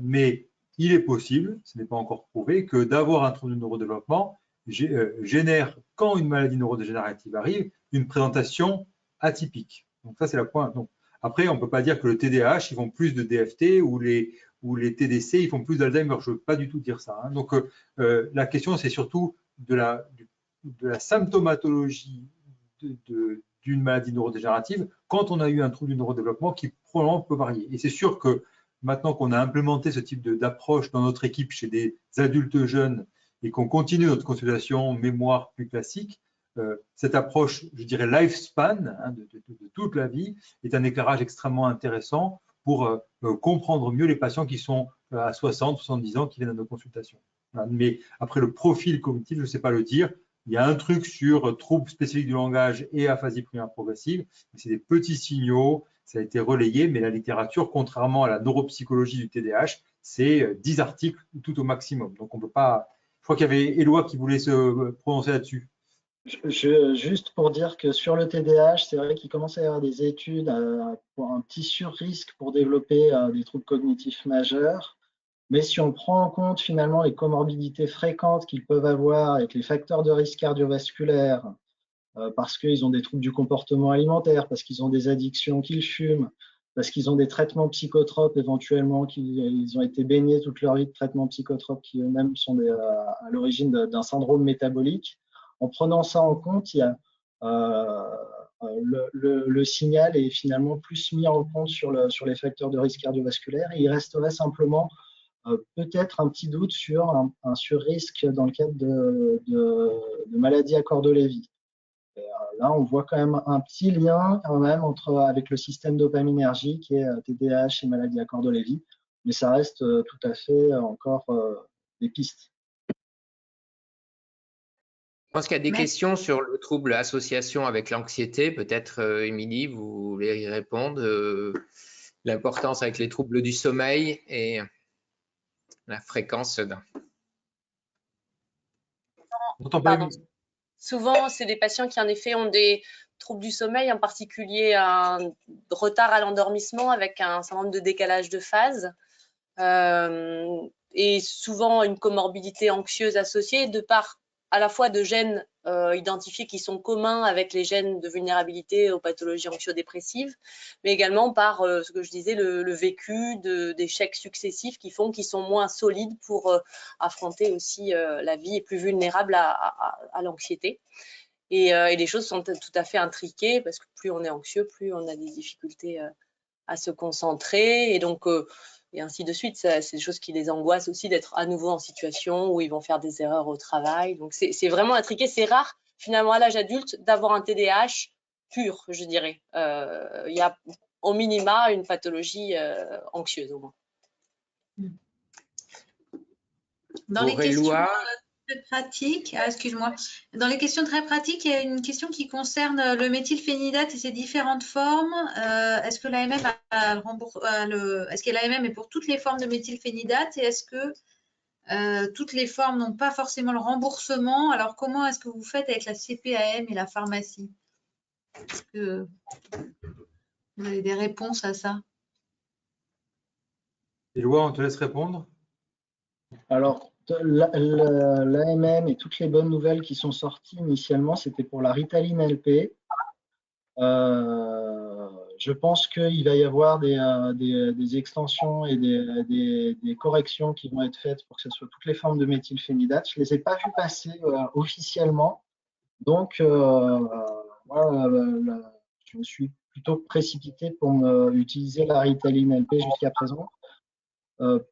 Mais il est possible, ce n'est pas encore prouvé, que d'avoir un trouble du neurodéveloppement génère, quand une maladie neurodégénérative arrive, une présentation atypique. Donc ça, c'est le point. Donc, après, on ne peut pas dire que le TDAH, ils font plus de DFT ou les TDC, ils font plus d'Alzheimer. Je ne veux pas du tout dire ça. Hein. Donc, la question, c'est surtout de la symptomatologie d'une maladie neurodégénérative quand on a eu un trouble du neurodéveloppement qui probablement peut varier. Et c'est sûr que maintenant qu'on a implémenté ce type d'approche dans notre équipe chez des adultes jeunes et qu'on continue notre consultation mémoire plus classique, cette approche, je dirais lifespan, hein, de toute la vie, est un éclairage extrêmement intéressant pour comprendre mieux les patients qui sont à 60, 70 ans qui viennent à nos consultations. Voilà. Mais après, le profil cognitif, je ne sais pas le dire. Il y a un truc sur troubles spécifiques du langage et aphasie primaire progressive. C'est des petits signaux, ça a été relayé, mais la littérature, contrairement à la neuropsychologie du TDAH, c'est 10 articles tout au maximum. Donc on ne peut pas. Je crois qu'il y avait Éloi qui voulait se prononcer là-dessus. Juste pour dire que sur le TDAH, c'est vrai qu'il commence à y avoir des études pour un petit sur-risque pour développer des troubles cognitifs majeurs. Mais si on prend en compte finalement les comorbidités fréquentes qu'ils peuvent avoir avec les facteurs de risque cardiovasculaire, parce qu'ils ont des troubles du comportement alimentaire, parce qu'ils ont des addictions, qu'ils fument, parce qu'ils ont des traitements psychotropes éventuellement, qu'ils ont été baignés toute leur vie de traitements psychotropes qui eux-mêmes sont à l'origine d'un syndrome métabolique. En prenant ça en compte, il y a, le signal est finalement plus mis en compte sur les facteurs de risque cardiovasculaire. Et il resterait simplement peut-être un petit doute sur un sur-risque dans le cadre de maladies à corps de Lévy. Là, on voit quand même un petit lien quand même avec le système dopaminergique et TDAH et maladie à corps de Lévy, mais ça reste tout à fait encore des pistes. Je pense qu'il y a des questions sur le trouble association avec l'anxiété. Peut-être, Émilie, vous voulez y répondre. L'importance avec les troubles du sommeil et la fréquence d'un. Pardon. Souvent, c'est des patients qui, en effet, ont des troubles du sommeil, en particulier un retard à l'endormissement avec un certain nombre de décalage de phase et souvent une comorbidité anxieuse associée de part à la fois de gènes identifiés qui sont communs avec les gènes de vulnérabilité aux pathologies anxio-dépressives, mais également par ce que je disais, le vécu d'échecs successifs qui font qu'ils sont moins solides pour affronter aussi la vie et plus vulnérables à l'anxiété. Et les choses sont tout à fait intriquées parce que plus on est anxieux, plus on a des difficultés à se concentrer. Et donc, et ainsi de suite, c'est des choses qui les angoissent aussi d'être à nouveau en situation où ils vont faire des erreurs au travail. Donc, c'est vraiment intriqué. C'est rare, finalement, à l'âge adulte, d'avoir un TDAH pur, je dirais. Il y a au minima une pathologie anxieuse, au moins. Dans les questions Éloi, très pratiques, excuse-moi, dans les questions très pratiques, il y a une question qui concerne le méthylphénidate et ses différentes formes. Est-ce que l'AMM est-ce que l'AMM est pour toutes les formes de méthylphénidate et est-ce que toutes les formes n'ont pas forcément le remboursement? Alors, comment est-ce que vous faites avec la CPAM et la pharmacie? Est-ce que vous avez des réponses à ça? Éloi, on te laisse répondre. Alors, l'AMM et toutes les bonnes nouvelles qui sont sorties initialement, c'était pour la Ritaline LP. Je pense qu'il va y avoir des extensions et des corrections qui vont être faites pour que ce soit toutes les formes de méthylphénidate. Je ne les ai pas vues passer officiellement. Donc, moi, je me suis plutôt précipité pour utiliser la Ritaline LP jusqu'à présent.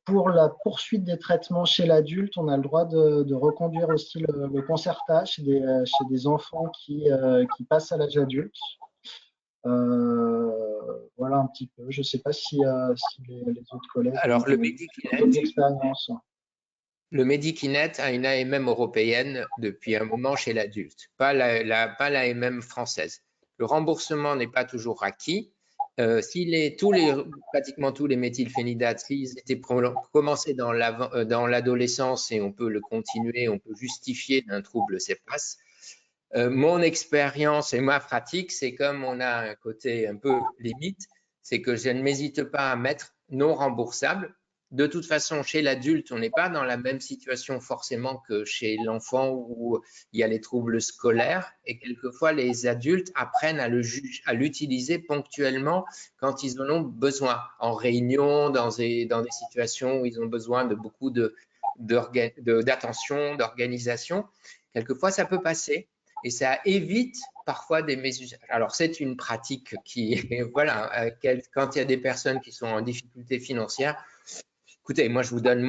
Pour la poursuite des traitements chez l'adulte, on a le droit de reconduire aussi le Concerta chez des enfants qui passent à l'âge adulte. Voilà un petit peu. Je ne sais pas si les autres collègues alors ont d'autres expériences. Le Medikinet a une AMM européenne depuis un moment chez l'adulte, pas l'AMM française. Le remboursement n'est pas toujours acquis. Pratiquement tous les méthylphénidates, s'ils étaient commencés dans l'adolescence et on peut le continuer, on peut justifier d'un trouble CEPAS. Mon expérience et ma pratique, c'est comme on a un côté un peu limite, c'est que je ne m'hésite pas à mettre non remboursable. De toute façon, chez l'adulte, on n'est pas dans la même situation forcément que chez l'enfant où il y a les troubles scolaires. Et quelquefois, les adultes apprennent à l'utiliser ponctuellement quand ils en ont besoin, en réunion, dans des situations où ils ont besoin de beaucoup d'attention, d'organisation. Quelquefois, ça peut passer. Et ça évite parfois des mésusages. Alors, c'est une pratique qui, voilà, quand il y a des personnes qui sont en difficulté financière, écoutez, moi, je vous donne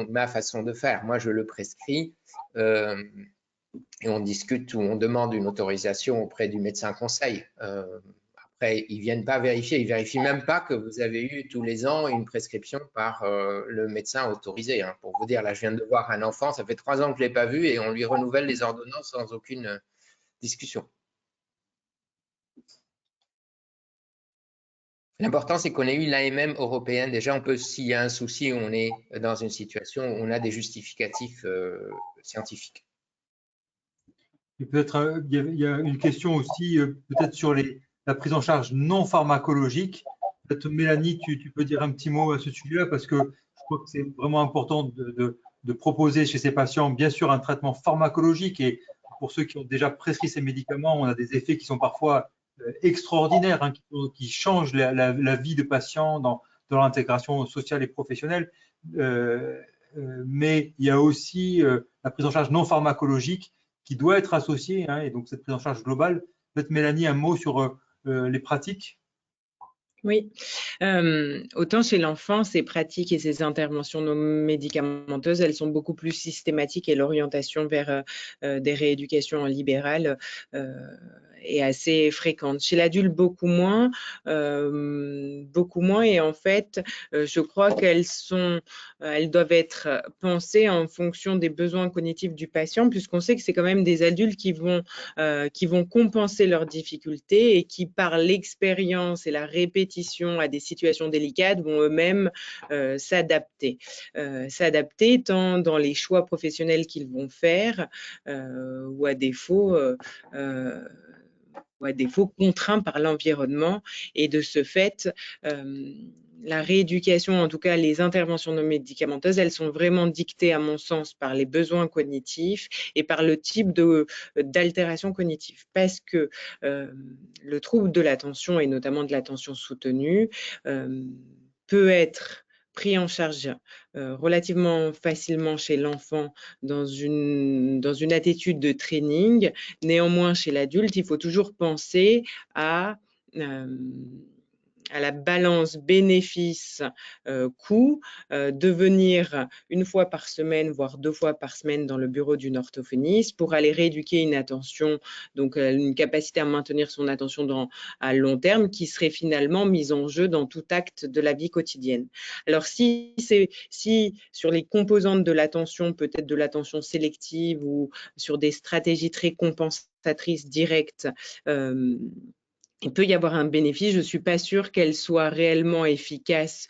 ma façon de faire. Moi, je le prescris et on discute ou on demande une autorisation auprès du médecin conseil. Après, ils ne viennent pas vérifier. Ils ne vérifient même pas que vous avez eu tous les ans une prescription par le médecin autorisé. Hein. Pour vous dire, là, je viens de voir un enfant, ça fait 3 ans que je ne l'ai pas vu et on lui renouvelle les ordonnances sans aucune discussion. L'important, c'est qu'on ait eu l'AMM européenne. Déjà, on peut, s'il y a un souci, on est dans une situation où on a des justificatifs scientifiques. Peut-être il y a une question aussi peut-être sur la prise en charge non pharmacologique. Peut-être Mélanie, tu peux dire un petit mot à ce sujet-là parce que je crois que c'est vraiment important de proposer chez ces patients, bien sûr, un traitement pharmacologique et pour ceux qui ont déjà prescrit ces médicaments, on a des effets qui sont parfois extraordinaires, hein, qui changent la vie de patients dans l'intégration sociale et professionnelle. Mais il y a aussi la prise en charge non pharmacologique qui doit être associée, hein, et donc cette prise en charge globale. Peut-être Mélanie, un mot sur les pratiques. Oui, autant chez l'enfant, ces pratiques et ces interventions non médicamenteuses, elles sont beaucoup plus systématiques et l'orientation vers des rééducations en libéral est assez fréquente. Chez l'adulte, beaucoup moins et en fait, je crois qu'elles doivent être pensées en fonction des besoins cognitifs du patient, puisqu'on sait que c'est quand même des adultes qui vont compenser leurs difficultés et qui, par l'expérience et la répétition à des situations délicates, vont eux-mêmes s'adapter tant dans les choix professionnels qu'ils vont faire ou à défaut à défaut contraints par l'environnement. Et de ce fait, la rééducation, en tout cas les interventions non médicamenteuses, elles sont vraiment dictées, à mon sens, par les besoins cognitifs et par le type d'altération cognitive. Parce que le trouble de l'attention, et notamment de l'attention soutenue, peut être pris en charge relativement facilement chez l'enfant dans une attitude de training. Néanmoins, chez l'adulte, il faut toujours penser à la balance bénéfice-coût, de venir une fois par semaine, voire 2 fois par semaine dans le bureau d'une orthophoniste pour aller rééduquer une attention, donc une capacité à maintenir son attention à long terme qui serait finalement mise en jeu dans tout acte de la vie quotidienne. Alors si sur les composantes de l'attention, peut-être de l'attention sélective ou sur des stratégies très compensatrices directes, il peut y avoir un bénéfice. Je ne suis pas sûre qu'elle soit réellement efficace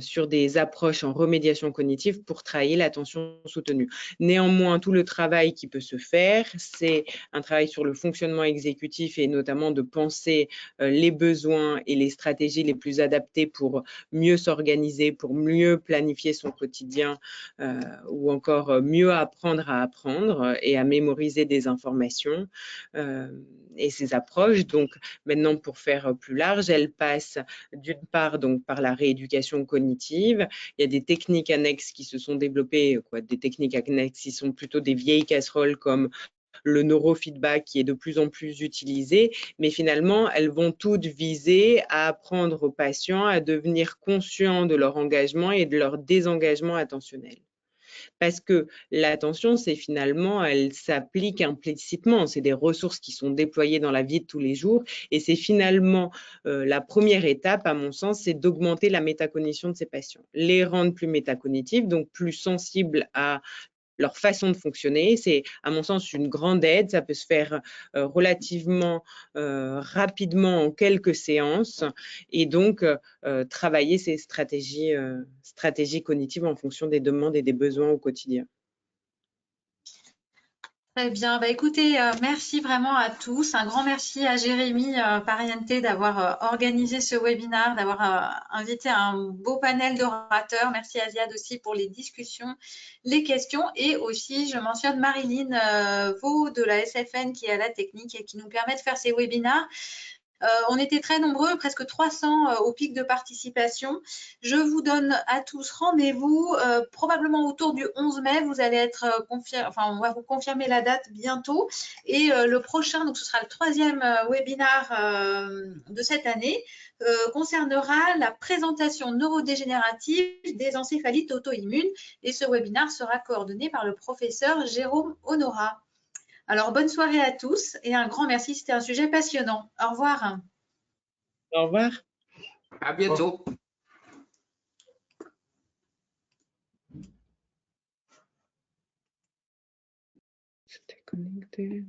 sur des approches en remédiation cognitive pour travailler l'attention soutenue. Néanmoins, tout le travail qui peut se faire, c'est un travail sur le fonctionnement exécutif et notamment de penser les besoins et les stratégies les plus adaptées pour mieux s'organiser, pour mieux planifier son quotidien ou encore mieux apprendre à apprendre et à mémoriser des informations et ces approches. Donc, maintenant, pour faire plus large, elle passe d'une part donc par la rééducation cognitive. Il y a des techniques annexes qui se sont développées, des techniques annexes qui sont plutôt des vieilles casseroles comme le neurofeedback qui est de plus en plus utilisé, mais finalement, elles vont toutes viser à apprendre aux patients à devenir conscients de leur engagement et de leur désengagement attentionnel. Parce que l'attention, c'est finalement, elle s'applique implicitement. C'est des ressources qui sont déployées dans la vie de tous les jours. Et c'est finalement la première étape, à mon sens, c'est d'augmenter la métacognition de ces patients. Les rendre plus métacognitifs, donc plus sensibles à leur façon de fonctionner. C'est, à mon sens, une grande aide. Ça peut se faire relativement rapidement en quelques séances et donc travailler ces stratégies cognitives en fonction des demandes et des besoins au quotidien. Très bien. Bah, écoutez, merci vraiment à tous. Un grand merci à Jérémy Pariente d'avoir organisé ce webinaire, d'avoir invité un beau panel d'orateurs. Merci à Ziad aussi pour les discussions, les questions. Et aussi, je mentionne Marilyn Vaux de la SFN qui est à la technique et qui nous permet de faire ces webinaires. On était très nombreux, presque 300 au pic de participation. Je vous donne à tous rendez-vous probablement autour du 11 mai. Vous allez être on va vous confirmer la date bientôt. Et le prochain, donc ce sera le 3e webinaire de cette année, concernera la présentation neurodégénérative des encéphalites auto-immunes. Et ce webinaire sera coordonné par le professeur Jérôme Honora. Alors, bonne soirée à tous et un grand merci. C'était un sujet passionnant. Au revoir. Au revoir. À bientôt. C'était connecté.